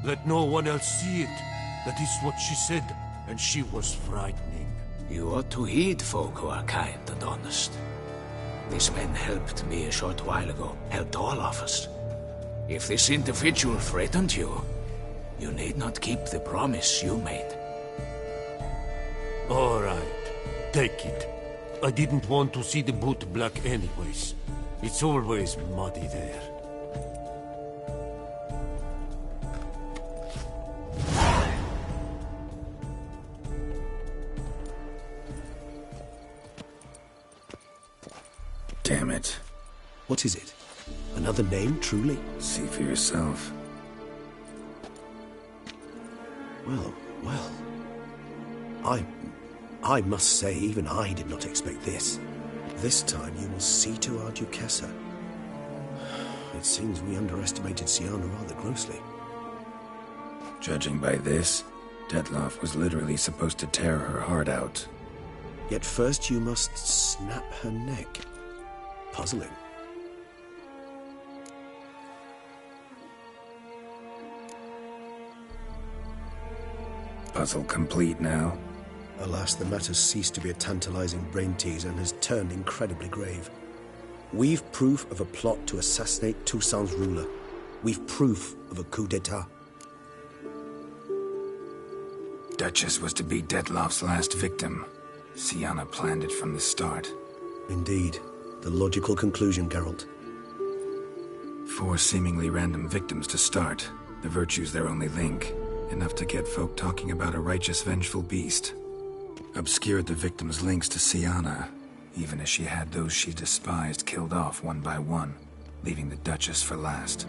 Let no one else see it. That is what she said, and she was frightening. You ought to heed folk who are kind and honest. These men helped me a short while ago, helped all of us. If this individual threatened you, you need not keep the promise you made. All right, take it. I didn't want to see the Bootblack anyways. It's always muddy there. Damn it. What is it? Another name, truly? See for yourself. Well. I must say, even I did not expect this. This time you will see to our Duquesa. It seems we underestimated Syanna rather grossly. Judging by this, Detloff was literally supposed to tear her heart out. Yet first you must snap her neck. Puzzling. Puzzle complete now? Alas, the matter's ceased to be a tantalizing brain teaser and has turned incredibly grave. We've proof of a plot to assassinate Toussaint's ruler. We've proof of a coup d'etat. Duchess was to be Detloff's last victim. Syanna planned it from the start. Indeed. The logical conclusion, Geralt. 4 seemingly random victims to start. The virtue's their only link. Enough to get folk talking about a righteous, vengeful beast. Obscured the victims' links to Syanna, even as she had those she despised killed off one by one, leaving the Duchess for last.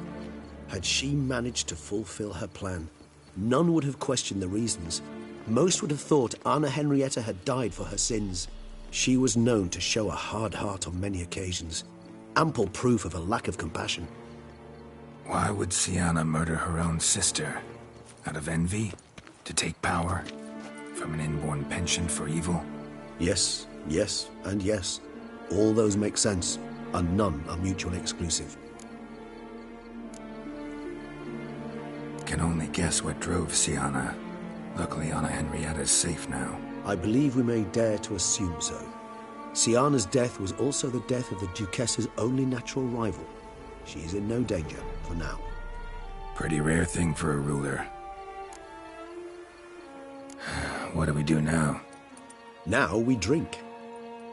Had she managed to fulfill her plan, none would have questioned the reasons. Most would have thought Anna Henrietta had died for her sins. She was known to show a hard heart on many occasions. Ample proof of a lack of compassion. Why would Syanna murder her own sister? Out of envy? To take power? From an inborn penchant for evil? Yes, and yes. All those make sense, and none are mutually exclusive. Can only guess what drove Syanna. Luckily, Anna Henrietta's safe now. I believe we may dare to assume so. Syanna's death was also the death of the Duquessa's only natural rival. She is in no danger, for now. Pretty rare thing for a ruler. What do we do now? Now we drink.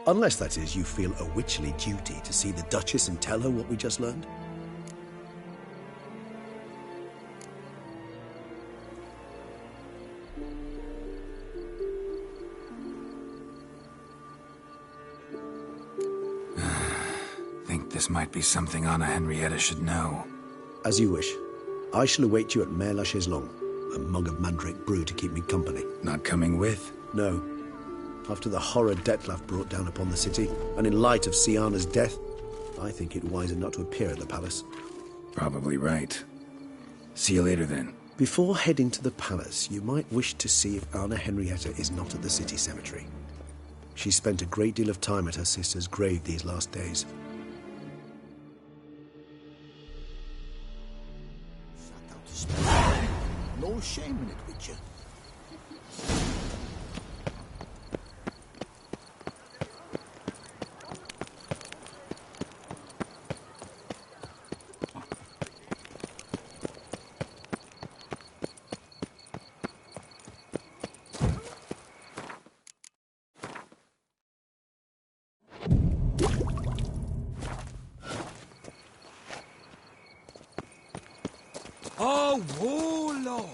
Unless, that is, you feel a witchly duty to see the Duchess and tell her what we just learned. might be something Anna Henrietta should know. As you wish. I shall await you at Mare la Chaiselongue. A mug of mandrake brew to keep me company. Not coming with? No. After the horror Dettlaff brought down upon the city, and in light of Syanna's death, I think it wiser not to appear at the palace. Probably right. See you later, then. Before heading to the palace, you might wish to see if Anna Henrietta is not at the city cemetery. She spent a great deal of time at her sister's grave these last days. No shame in it, Witcher. Oh, warlock!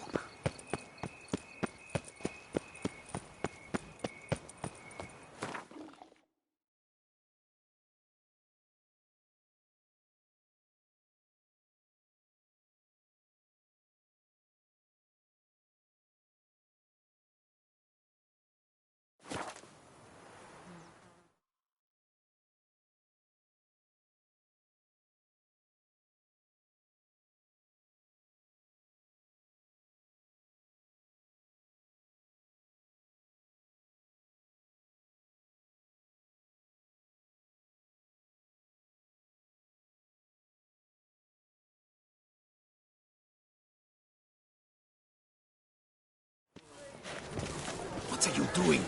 What are you doing?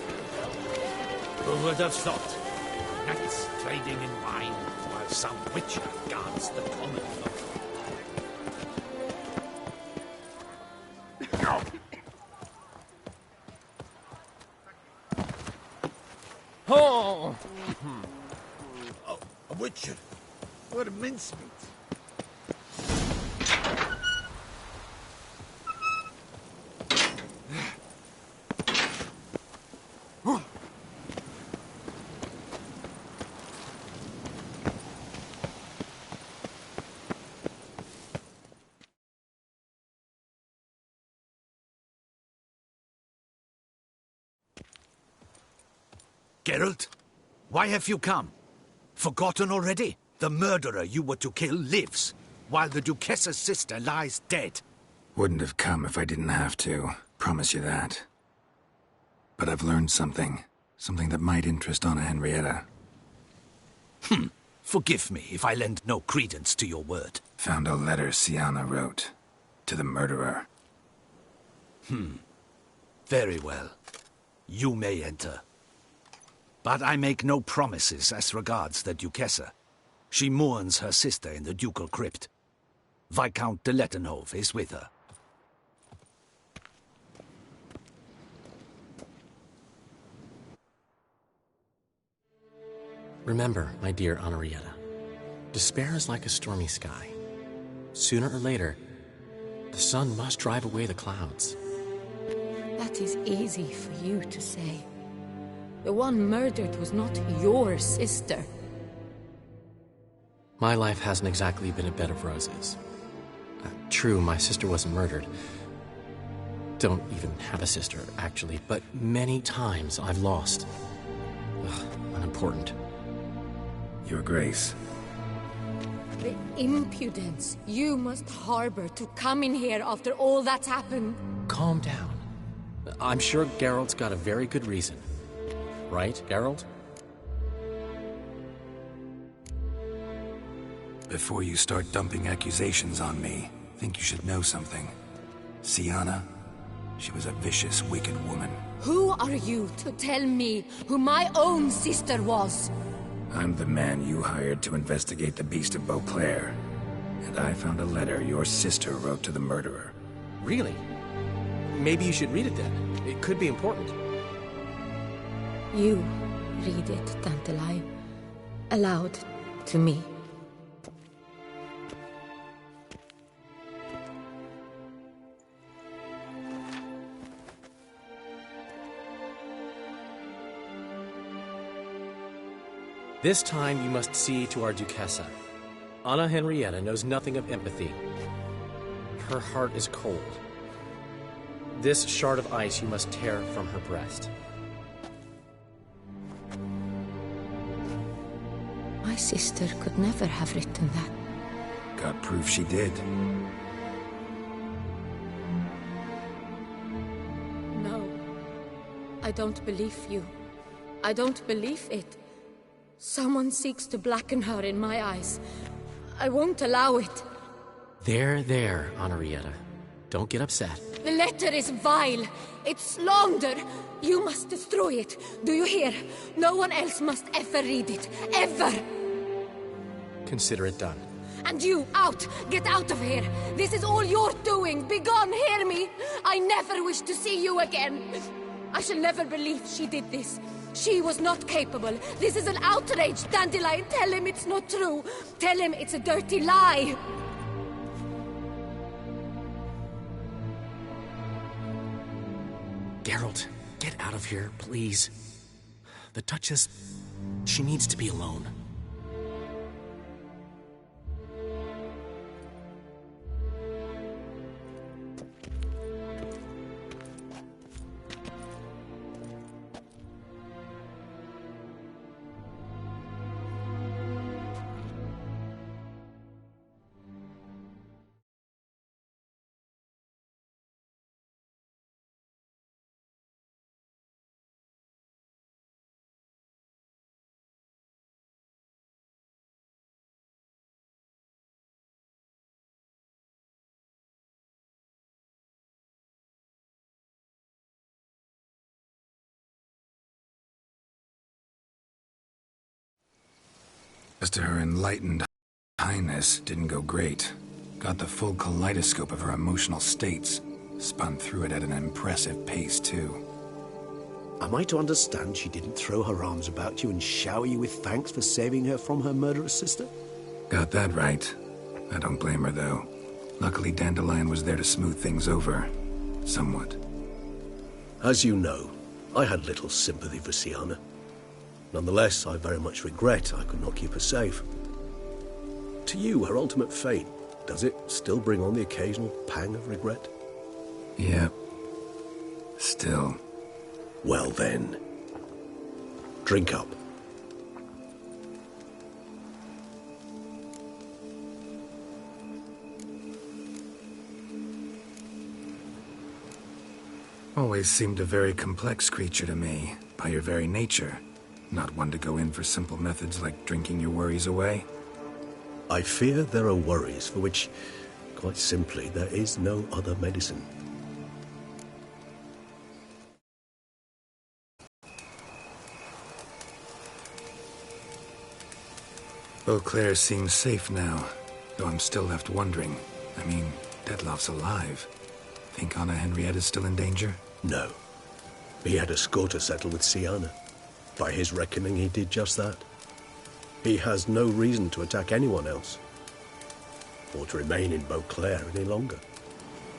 Who would have thought? Knights trading in wine while some witcher guards the common folk. Oh! Oh, a witcher. What a mincemeat. Geralt, why have you come? Forgotten already? The murderer you were to kill lives, while the Duchessa's sister lies dead. Wouldn't have come if I didn't have to. Promise you that. But I've learned something. Something that might interest Anna Henrietta. Forgive me if I lend no credence to your word. Found a letter Syanna wrote. To the murderer. Very well. You may enter. But I make no promises as regards the Duchessa. She mourns her sister in the ducal crypt. Viscount de Lettenhove is with her. Remember, my dear Henrietta, despair is like a stormy sky. Sooner or later, the sun must drive away the clouds. That is easy for you to say. The one murdered was not your sister. My life hasn't exactly been a bed of roses. True, my sister wasn't murdered. Don't even have a sister, actually, but many times I've lost. Unimportant. Your Grace. The impudence you must harbor to come in here after all that's happened. Calm down. I'm sure Geralt's got a very good reason. Right, Geralt? Before you start dumping accusations on me, I think you should know something. Syanna, she was a vicious, wicked woman. Who are you to tell me who my own sister was? I'm the man you hired to investigate the Beast of Beauclair. And I found a letter your sister wrote to the murderer. Really? Maybe you should read it then. It could be important. You read it, Tantalai, aloud to me. This time you must see to our Duchessa. Anna Henrietta knows nothing of empathy. Her heart is cold. This shard of ice you must tear from her breast. My sister could never have written that. Got proof she did. No. I don't believe you. I don't believe it. Someone seeks to blacken her in my eyes. I won't allow it. There, Henrietta. Don't get upset. The letter is vile. It's slander. You must destroy it. Do you hear? No one else must ever read it. Ever! Consider it done. And you, out! Get out of here! This is all you're doing! Begone, hear me! I never wish to see you again! I shall never believe she did this. She was not capable. This is an outrage, Dandelion. Tell him it's not true. Tell him it's a dirty lie. Geralt, get out of here, please. The Duchess, she needs to be alone. As to her enlightened highness, didn't go great. Got the full kaleidoscope of her emotional states. Spun through it at an impressive pace, too. Am I to understand she didn't throw her arms about you and shower you with thanks for saving her from her murderous sister? Got that right. I don't blame her, though. Luckily, Dandelion was there to smooth things over. Somewhat. As you know, I had little sympathy for Syanna. Nonetheless, I very much regret I could not keep her safe. To you, her ultimate fate, does it still bring on the occasional pang of regret? Yep. Still. Well then, drink up. Always seemed a very complex creature to me, by your very nature. Not one to go in for simple methods like drinking your worries away. I fear there are worries for which, quite simply, there is no other medicine. Beauclair seems safe now, though I'm still left wondering. I mean, Dettlaff's alive. Think Anna Henrietta's still in danger? No. He had a score to settle with Syanna. By his reckoning, he did just that. He has no reason to attack anyone else, or to remain in Beauclair any longer.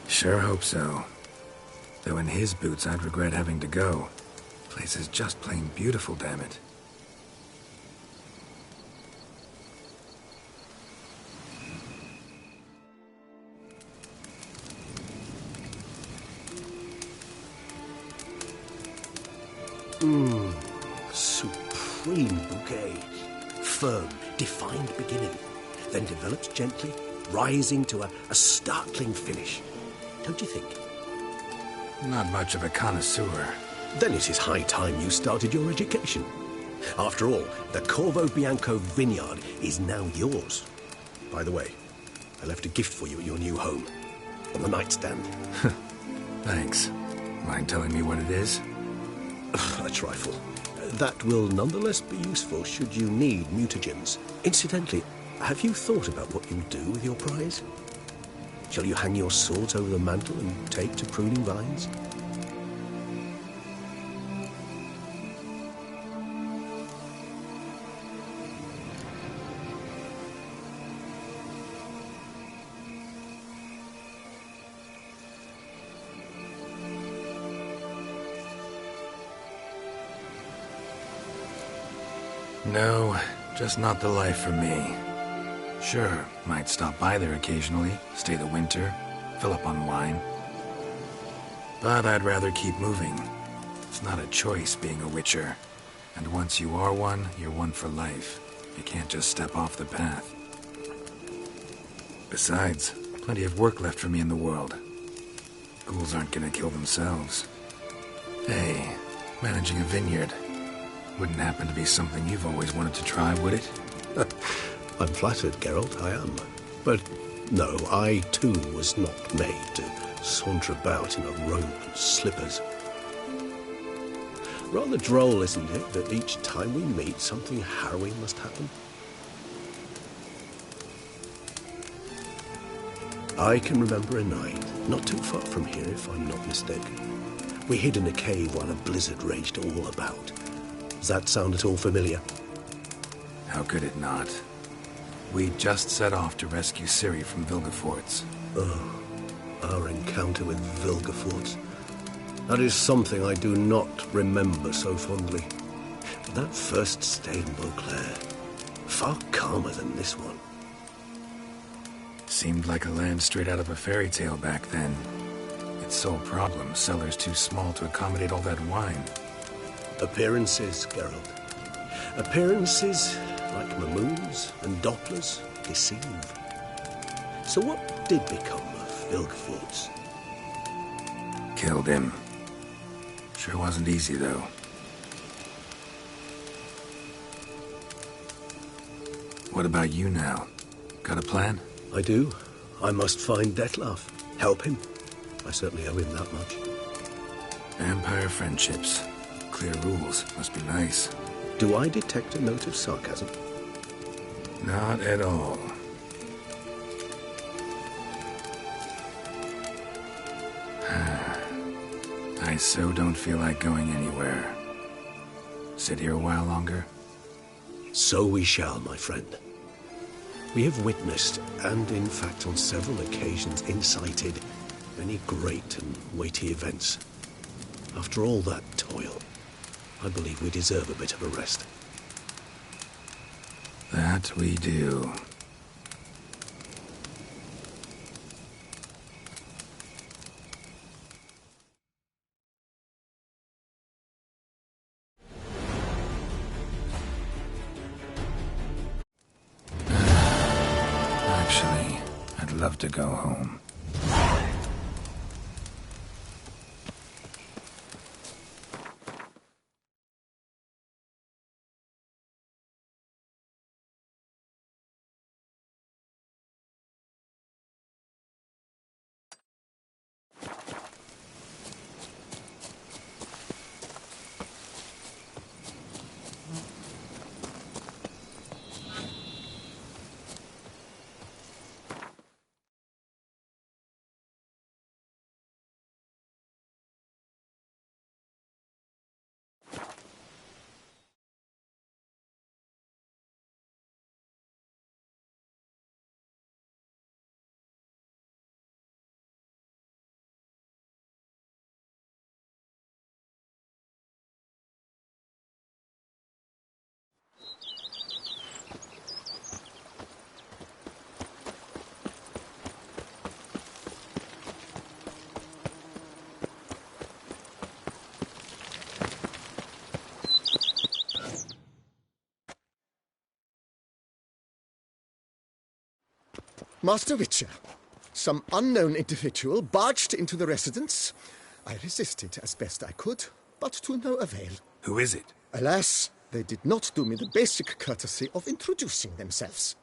Sure hope so. Though in his boots, I'd regret having to go. Place is just plain beautiful, damn it. Supreme bouquet. Firm, defined beginning, then develops gently, rising to a startling finish. Don't you think? Not much of a connoisseur. Then it is high time you started your education. After all, the Corvo Bianco vineyard is now yours. By the way, I left a gift for you at your new home, on the nightstand. Thanks. Mind telling me what it is? A trifle. That will nonetheless be useful should you need mutagens. Incidentally, have you thought about what you'll do with your prize? Shall you hang your swords over the mantle and take to pruning vines? No, just not the life for me. Sure, might stop by there occasionally, stay the winter, fill up on wine. But I'd rather keep moving. It's not a choice being a Witcher. And once you are one, you're one for life. You can't just step off the path. Besides, plenty of work left for me in the world. Ghouls aren't gonna kill themselves. Hey, managing a vineyard. Wouldn't happen to be something you've always wanted to try, would it? I'm flattered, Geralt, I am. But no, I too was not made to saunter about in a robe and slippers. Rather droll, isn't it, that each time we meet, something harrowing must happen? I can remember a night, not too far from here if I'm not mistaken. We hid in a cave while a blizzard raged all about. Does that sound at all familiar? How could it not? We just set off to rescue Ciri from Vilgefortz. Oh, our encounter with Vilgefortz. That is something I do not remember so fondly. But that first stay in Beauclair, far calmer than this one. Seemed like a land straight out of a fairy tale back then. Its sole problem, cellars too small to accommodate all that wine. Appearances, Geralt. Appearances, like Mamoons and Dopplers, deceive. So what did become of Vilgefortz? Killed him. Sure wasn't easy, though. What about you now? Got a plan? I do. I must find Dettlaff. Help him. I certainly owe him that much. Vampire friendships. Clear rules. Must be nice. Do I detect a note of sarcasm? Not at all. I so don't feel like going anywhere. Sit here a while longer? So we shall, my friend. We have witnessed, and in fact on several occasions incited, many great and weighty events. After all that toil, I believe we deserve a bit of a rest. That we do. Actually, I'd love to go home. Master Witcher, some unknown individual barged into the residence. I resisted as best I could, but to no avail. Who is it? Alas, they did not do me the basic courtesy of introducing themselves.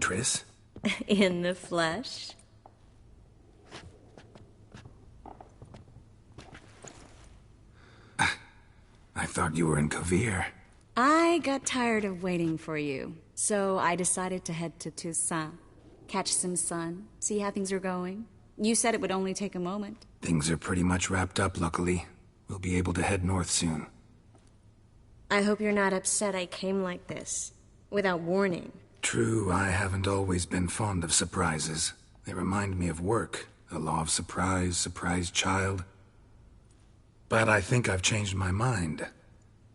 Triss? In the flesh. I thought you were in Kovir. I got tired of waiting for you, so I decided to head to Toussaint. Catch some sun, see how things are going. You said it would only take a moment. Things are pretty much wrapped up, luckily. We'll be able to head north soon. I hope you're not upset I came like this, without warning. True, I haven't always been fond of surprises. They remind me of work, the law of surprise, surprise child. But I think I've changed my mind.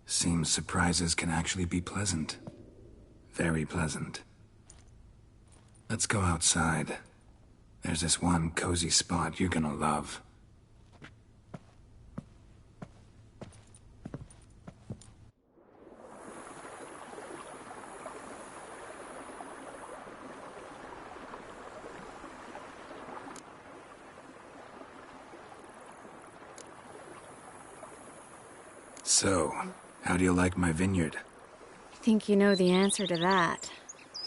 Seems surprises can actually be pleasant. Very pleasant. Let's go outside. There's this one cozy spot you're gonna love. So, how do you like my vineyard? I think you know the answer to that.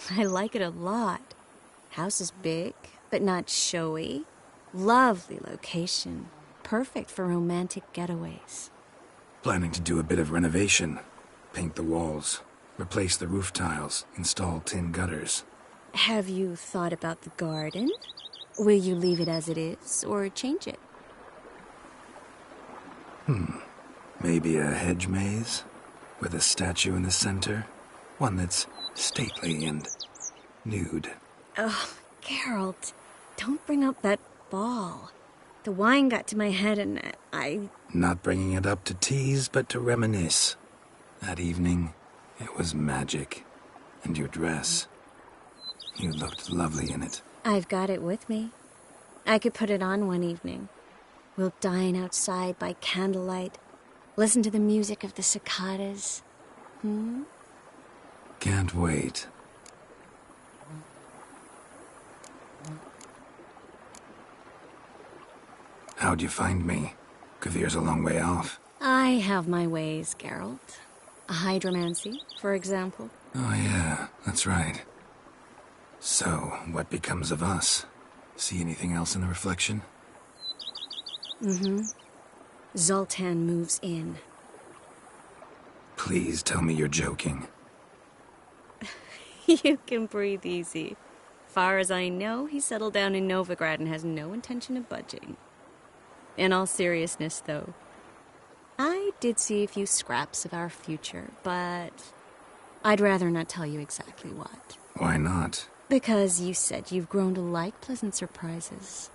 I like it a lot. House is big, but not showy. Lovely location. Perfect for romantic getaways. Planning to do a bit of renovation. Paint the walls, replace the roof tiles, install tin gutters. Have you thought about the garden? Will you leave it as it is, or change it? Maybe a hedge maze? With a statue in the center? One that's stately and nude. Oh, Geralt, don't bring up that ball. The wine got to my head and I... Not bringing it up to tease, but to reminisce. That evening, it was magic. And your dress. You looked lovely in it. I've got it with me. I could put it on one evening. We'll dine outside by candlelight. Listen to the music of the cicadas. Can't wait. How'd you find me? Kovir's a long way off. I have my ways, Geralt. A hydromancy, for example. Oh yeah, that's right. So, what becomes of us? See anything else in the reflection? Zoltan moves in. Please tell me you're joking. You can breathe easy. Far as I know, he settled down in Novigrad and has no intention of budging. In all seriousness, though, I did see a few scraps of our future, but I'd rather not tell you exactly what. Why not? Because you said you've grown to like pleasant surprises.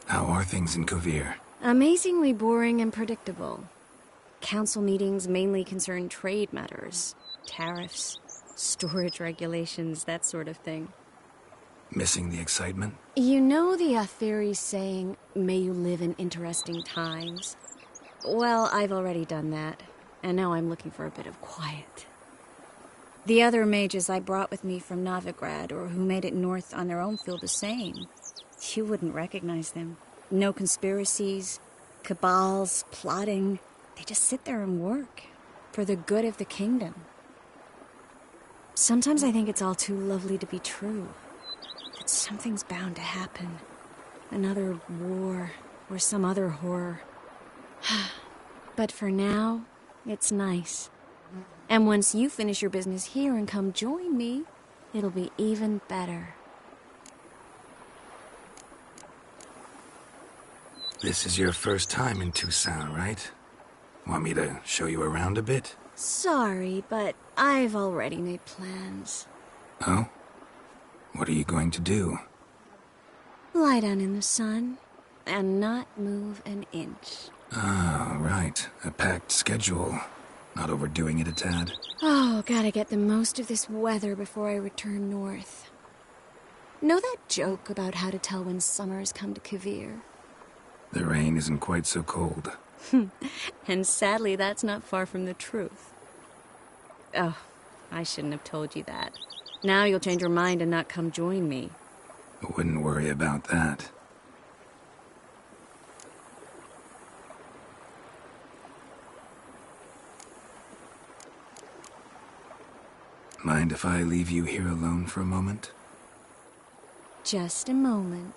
How are things in Kovir? Amazingly boring and predictable. Council meetings mainly concern trade matters, tariffs, storage regulations, that sort of thing. Missing the excitement? You know the Aetheri saying, may you live in interesting times? Well, I've already done that, and now I'm looking for a bit of quiet. The other mages I brought with me from Novigrad, or who made it north on their own, feel the same. You wouldn't recognize them. No conspiracies, cabals, plotting. They just sit there and work, for the good of the kingdom. Sometimes I think it's all too lovely to be true. That something's bound to happen. Another war, or some other horror. But for now, it's nice. And once you finish your business here and come join me, it'll be even better. This is your first time in Toussaint, right? Want me to show you around a bit? Sorry, but I've already made plans. Oh? What are you going to do? Lie down in the sun and not move an inch. Ah, right. A packed schedule. Not overdoing it a tad. Oh, gotta get the most of this weather before I return north. Know that joke about how to tell when summer has come to Kovir? The rain isn't quite so cold. And sadly, that's not far from the truth. Oh, I shouldn't have told you that. Now you'll change your mind and not come join me. I wouldn't worry about that. Mind if I leave you here alone for a moment? Just a moment.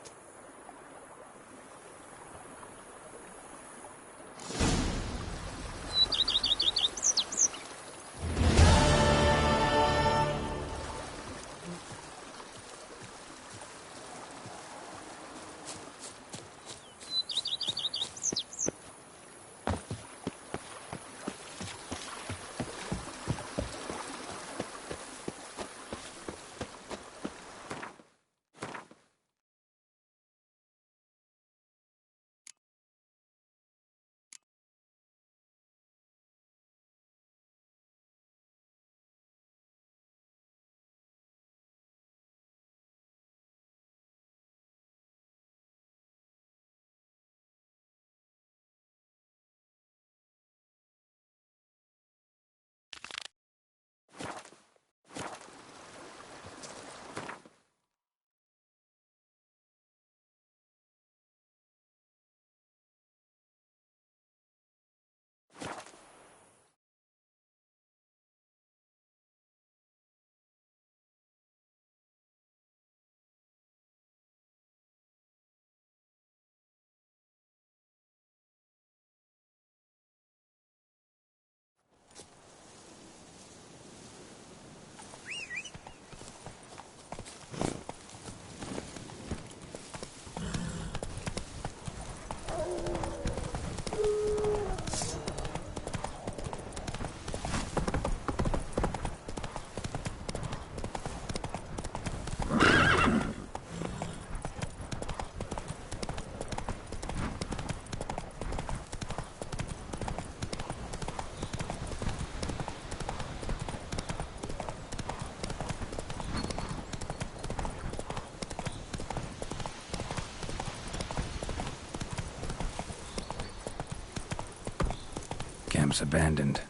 Camp's abandoned,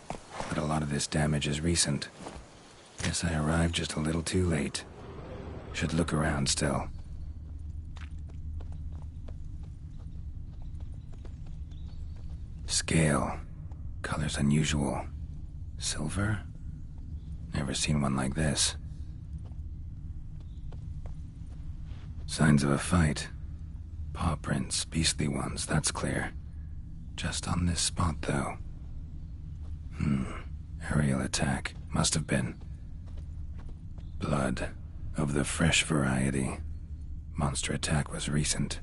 but a lot of this damage is recent. Guess I arrived just a little too late. Should look around still. Scale. Color's unusual. Silver? Never seen one like this. Signs of a fight. Paw prints, beastly ones, that's clear. Just on this spot, though. Aerial attack. Must have been. Blood. Of the fresh variety. Monster attack was recent.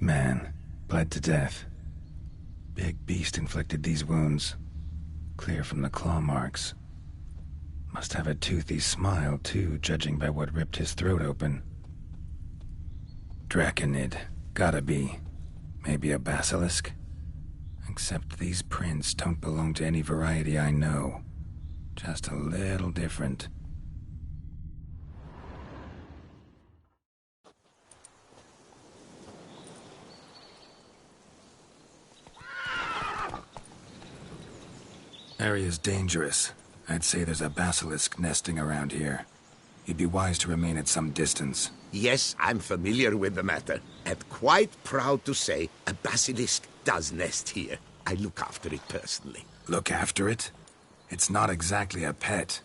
Man. Bled to death. Big beast inflicted these wounds. Clear from the claw marks. Must have a toothy smile, too, judging by what ripped his throat open. Draconid. Gotta be. Maybe a basilisk? Except these prints don't belong to any variety I know. Just a little different. Area's dangerous. I'd say there's a basilisk nesting around here. You'd be wise to remain at some distance. Yes, I'm familiar with the matter, and quite proud to say a basilisk does nest here. I look after it personally. Look after it? It's not exactly a pet.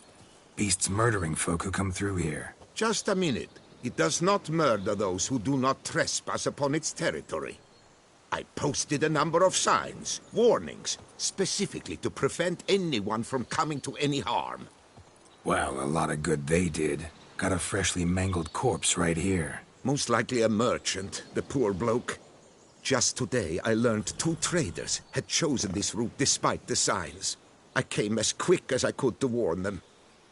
Beasts murdering folk who come through here. Just a minute. It does not murder those who do not trespass upon its territory. I posted a number of signs, warnings, specifically to prevent anyone from coming to any harm. Well, a lot of good they did. Got a freshly mangled corpse right here. Most likely a merchant, the poor bloke. Just today, I learned 2 traders had chosen this route despite the signs. I came as quick as I could to warn them.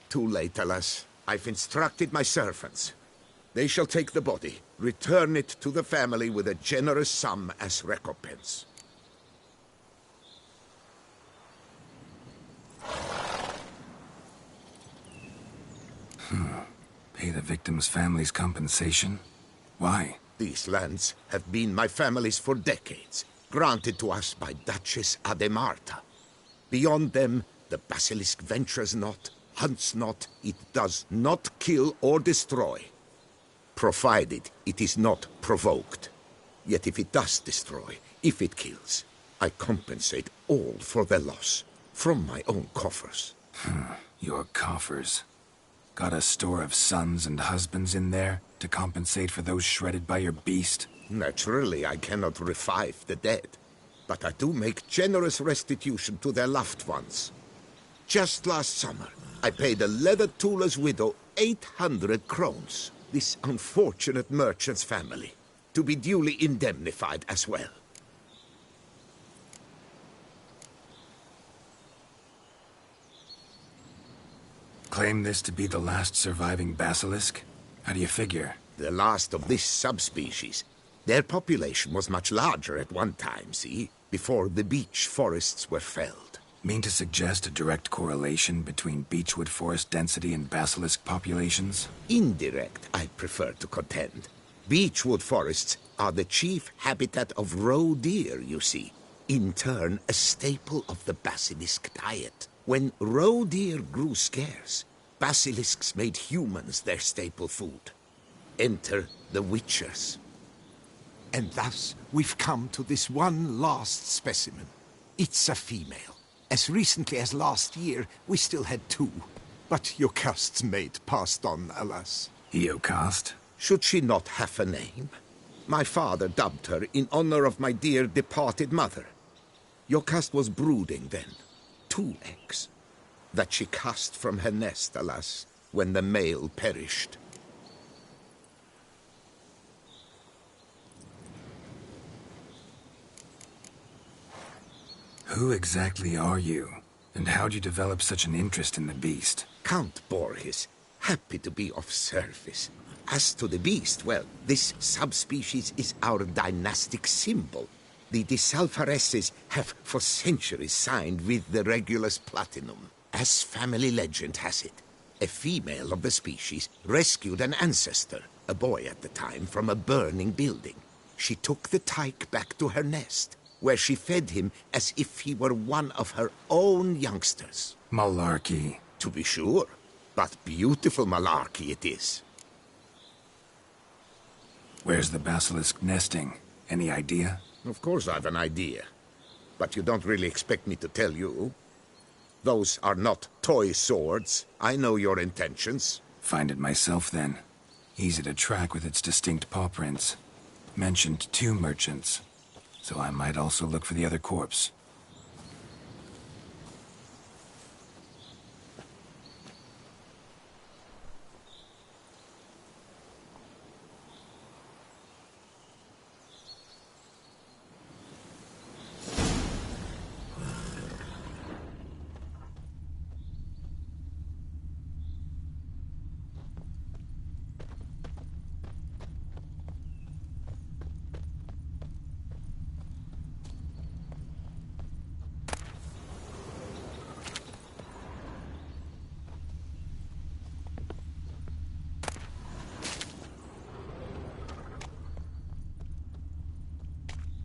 Too late, alas. I've instructed my servants. They shall take the body, return it to the family with a generous sum as recompense. Pay the victim's family's compensation? Why? These lands have been my family's for decades, granted to us by Duchess Ademarta. Beyond them, the basilisk ventures not, hunts not, it does not kill or destroy, provided it is not provoked. Yet if it does destroy, if it kills, I compensate all for their loss, from my own coffers. Your coffers. Got a store of sons and husbands in there to compensate for those shredded by your beast? Naturally, I cannot revive the dead, but I do make generous restitution to their loved ones. Just last summer, I paid a leather tooler's widow 800 crowns, this unfortunate merchant's family, to be duly indemnified as well. Claim this to be the last surviving basilisk? How do you figure? The last of this subspecies. Their population was much larger at one time, see? Before the beech forests were felled. Mean to suggest a direct correlation between beechwood forest density and basilisk populations? Indirect, I prefer to contend. Beechwood forests are the chief habitat of roe deer, you see. In turn, a staple of the basilisk diet. When roe deer grew scarce, basilisks made humans their staple food. Enter the witchers. And thus, we've come to this one last specimen. It's a female. As recently as last year, we still had 2. But Jocast's mate passed on, alas. Jocast? Should she not have a name? My father dubbed her in honor of my dear departed mother. Jocast was brooding then. 2 eggs. That she cast from her nest, alas, when the male perished. Who exactly are you? And how'd you develop such an interest in the beast? Count Borges. Happy to be of service. As to the beast, well, this subspecies is our dynastic symbol. The De Salfareses have for centuries signed with the Regulus Platinum. As family legend has it, a female of the species rescued an ancestor, a boy at the time, from a burning building. She took the tyke back to her nest, where she fed him as if he were one of her own youngsters. Malarkey. To be sure, but beautiful malarkey it is. Where's the basilisk nesting? Any idea? Of course I've an idea, but you don't really expect me to tell you. Those are not toy swords. I know your intentions. Find it myself, then. Easy to track with its distinct paw prints. Mentioned 2 merchants, so I might also look for the other corpse.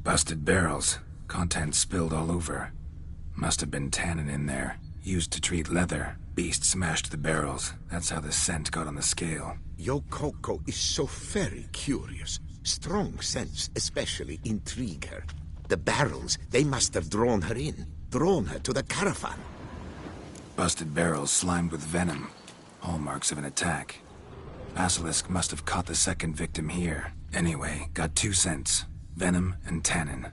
Busted barrels. Contents spilled all over. Must have been tannin in there. Used to treat leather. Beast smashed the barrels. That's how the scent got on the scale. Yokoko is so very curious. Strong scents especially intrigue her. The barrels, they must have drawn her in. Drawn her to the caravan. Busted barrels slimed with venom. Hallmarks of an attack. Basilisk must have caught the second victim here. Anyway, got 2 scents. Venom and tannin.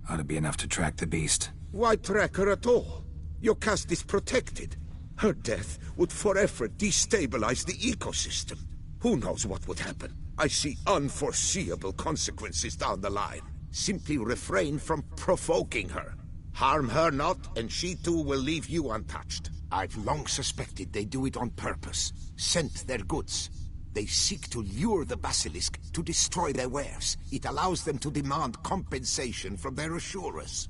Ought to be enough to track the beast. Why track her at all? Jocast is protected. Her death would forever destabilize the ecosystem. Who knows what would happen? I see unforeseeable consequences down the line. Simply refrain from provoking her. Harm her not, and she too will leave you untouched. I've long suspected they do it on purpose. Scent their goods. They seek to lure the basilisk to destroy their wares. It allows them to demand compensation from their assurers.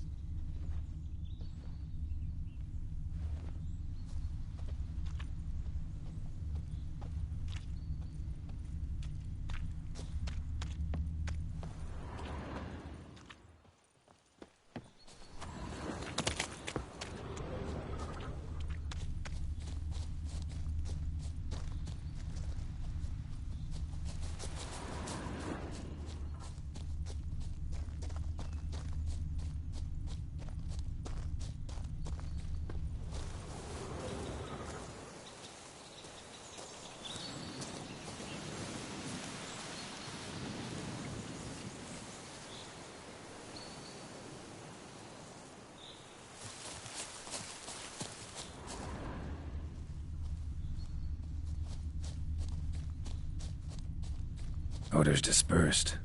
Odors dispersed.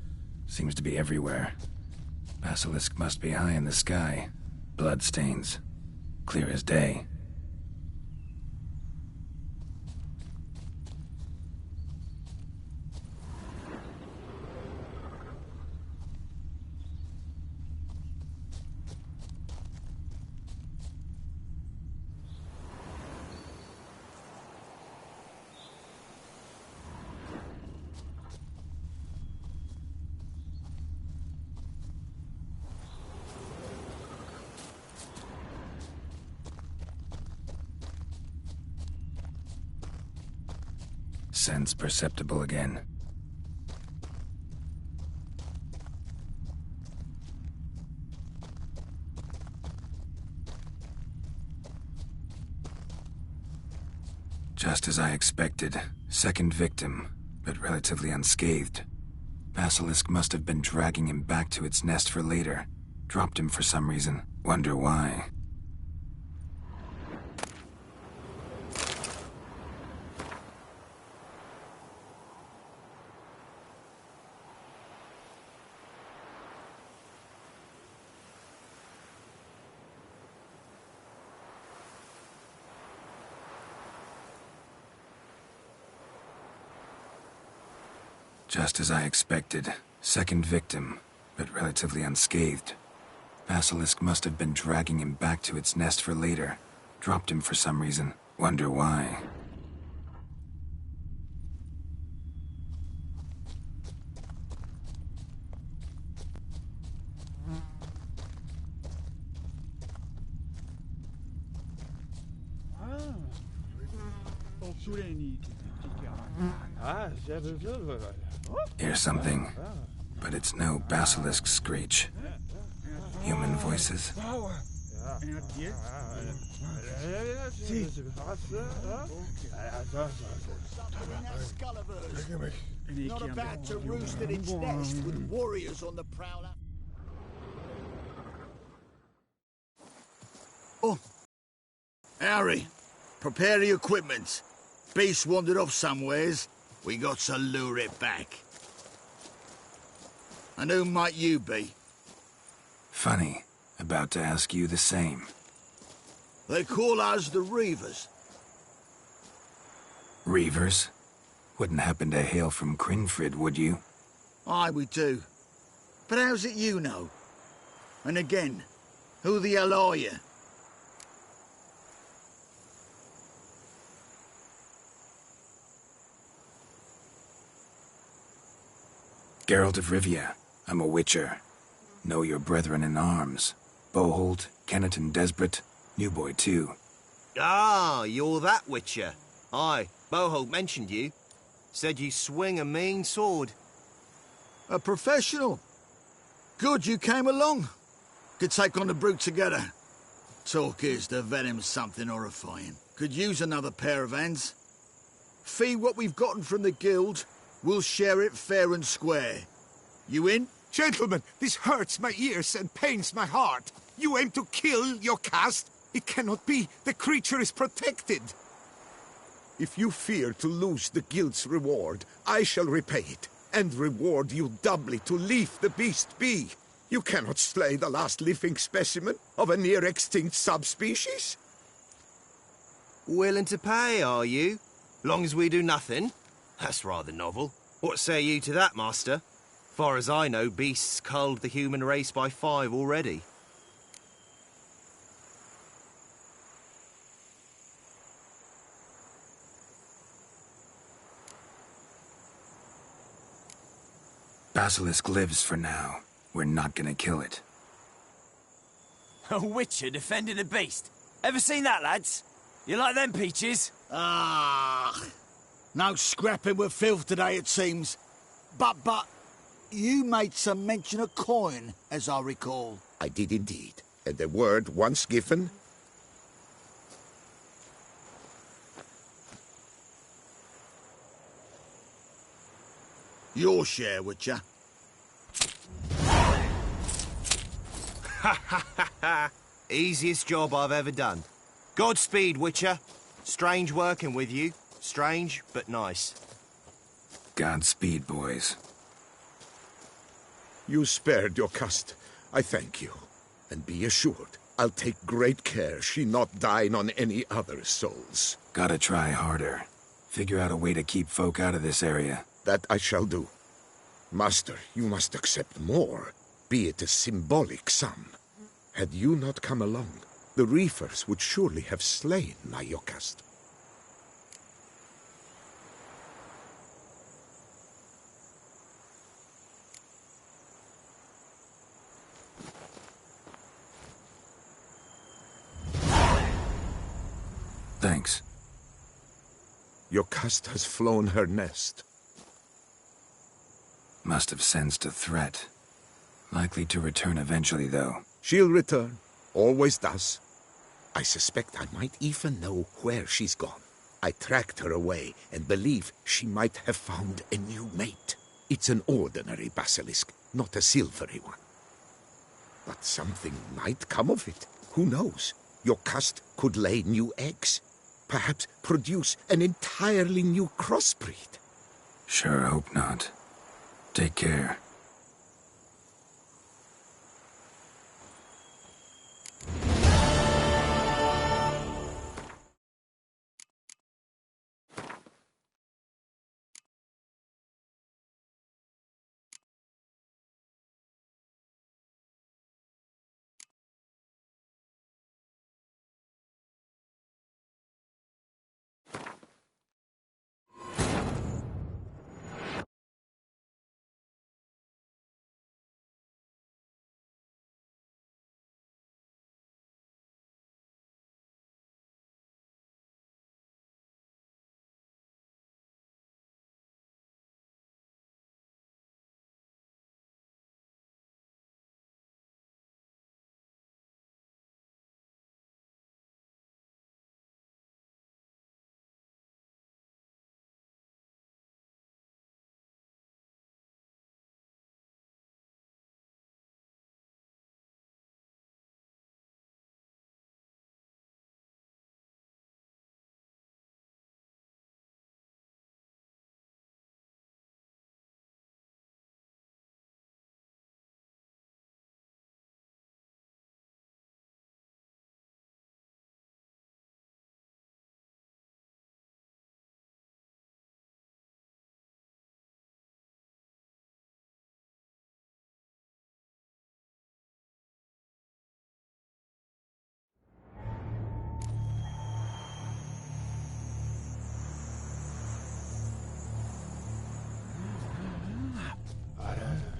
Seems to be everywhere. Basilisk must be high in the sky. Blood stains. Clear as day. Sense perceptible again. Just as I expected. Second victim, but relatively unscathed. Basilisk must have been dragging him back to its nest for later. Dropped him for some reason. Wonder why. Just as I expected. Second victim, but relatively unscathed. Basilisk must have been dragging him back to its nest for later. Dropped him for some reason. Wonder why. Hear something, but it's no basilisk screech. Human voices. Not about to roost in its nest with warriors on the prowl. Oh, Harry, prepare the equipment. Beast wandered off somewheres. We got to lure it back. And who might you be? Funny. About to ask you the same. They call us the Reavers. Reavers? Wouldn't happen to hail from Crinfrid, would you? Aye, we do. But how's it you know? And again, who the hell are you? Geralt of Rivia. I'm a witcher. Know your brethren in arms. Boholt, Kennet and Desperate. New boy, too. Ah, you're that witcher. Aye, Boholt mentioned you. Said you swing a mean sword. A professional. Good you came along. Could take on the brute together. Talk is the venom's something horrifying. Could use another pair of hands. Fee what we've gotten from the guild. We'll share it fair and square. You in? Gentlemen, this hurts my ears and pains my heart. You aim to kill your caste? It cannot be. The creature is protected. If you fear to lose the guild's reward, I shall repay it, and reward you doubly to leave the beast be. You cannot slay the last living specimen of a near-extinct subspecies. Willing to pay, are you? Long as we do nothing? That's rather novel. What say you to that, master? Far as I know, beasts culled the human race by 5 already. Basilisk lives for now. We're not gonna kill it. A witcher defending a beast. Ever seen that, lads? You like them peaches? Ah, no scrapping with filth today, it seems. But, you made some mention of coin, as I recall. I did indeed. And the word once given... Your share, Witcher. Ha ha ha ha! Easiest job I've ever done. Godspeed, Witcher. Strange working with you. Strange, but nice. Godspeed, boys. You spared your cust. I thank you. And be assured, I'll take great care she not dine on any other souls. Gotta try harder. Figure out a way to keep folk out of this area. That I shall do. Master, you must accept more, be it a symbolic sum. Had you not come along, the Reefers would surely have slain my Yocast. Thanks. Yocast has flown her nest. Must have sensed a threat. Likely to return eventually, though. She'll return. Always does. I suspect I might even know where she's gone. I tracked her away and believe she might have found a new mate. It's an ordinary basilisk, not a silvery one. But something might come of it. Who knows? Yocast could lay new eggs. Perhaps produce an entirely new crossbreed. Sure hope not. Take care.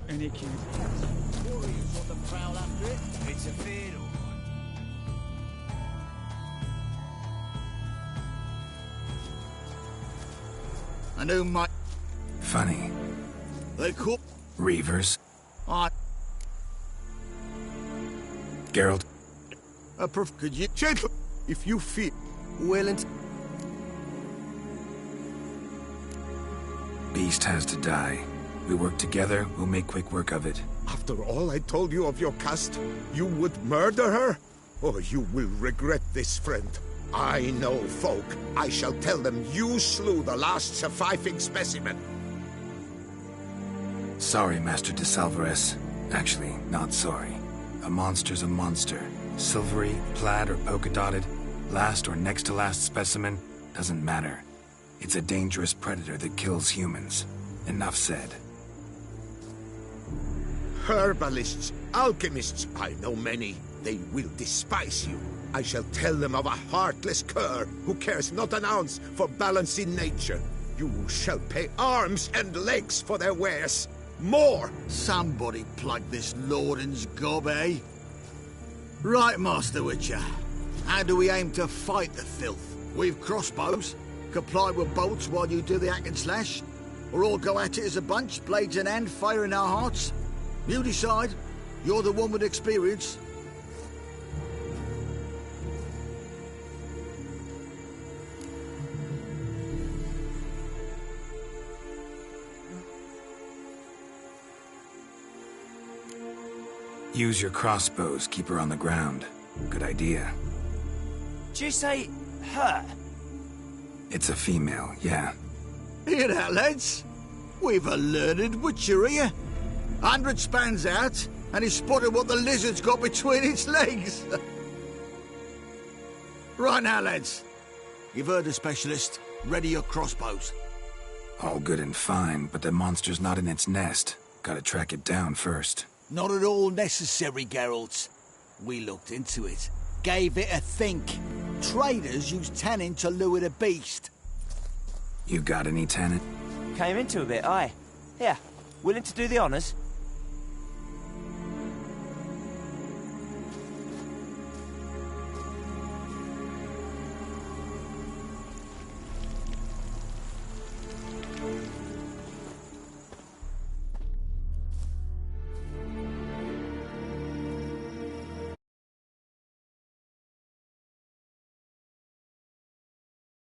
Any cute. Warriors on the prowl after it. It's a fiddle. I know my... Funny. They cook. Reavers. I... Geralt. Could you... Gentle, if you feel... Willing to... Beast has to die. We work together, we'll make quick work of it. After all I told you of Yocast, you would murder her? Oh, you will regret this, friend. I know folk. I shall tell them you slew the last surviving specimen. Sorry, Master de Salvarez. Actually, not sorry. A monster's a monster. Silvery, plaid, or polka-dotted, last or next to last specimen, doesn't matter. It's a dangerous predator that kills humans. Enough said. Herbalists, alchemists, I know many. They will despise you. I shall tell them of a heartless cur who cares not an ounce for balance in nature. You shall pay arms and legs for their wares. More! Somebody plug this Lorden's gob, eh? Right, Master Witcher. How do we aim to fight the filth? We've crossbows. Comply with bolts while you do the hack and slash? Or all go at it as a bunch, blades in hand, fire in our hearts? You decide. You're the one with experience. Use your crossbows, keep her on the ground. Good idea. Did you say her? It's a female, yeah. Hear that, lads? We've a learned witcher here. 100 spans out, and he spotted what the lizard's got between its legs. Right now, lads. You've heard the specialist. Ready your crossbows. All good and fine, but the monster's not in its nest. Gotta track it down first. Not at all necessary, Geralt. We looked into it. Gave it a think. Traders use tannin to lure the beast. You got any tannin? Came into a bit, aye. Here, willing to do the honours?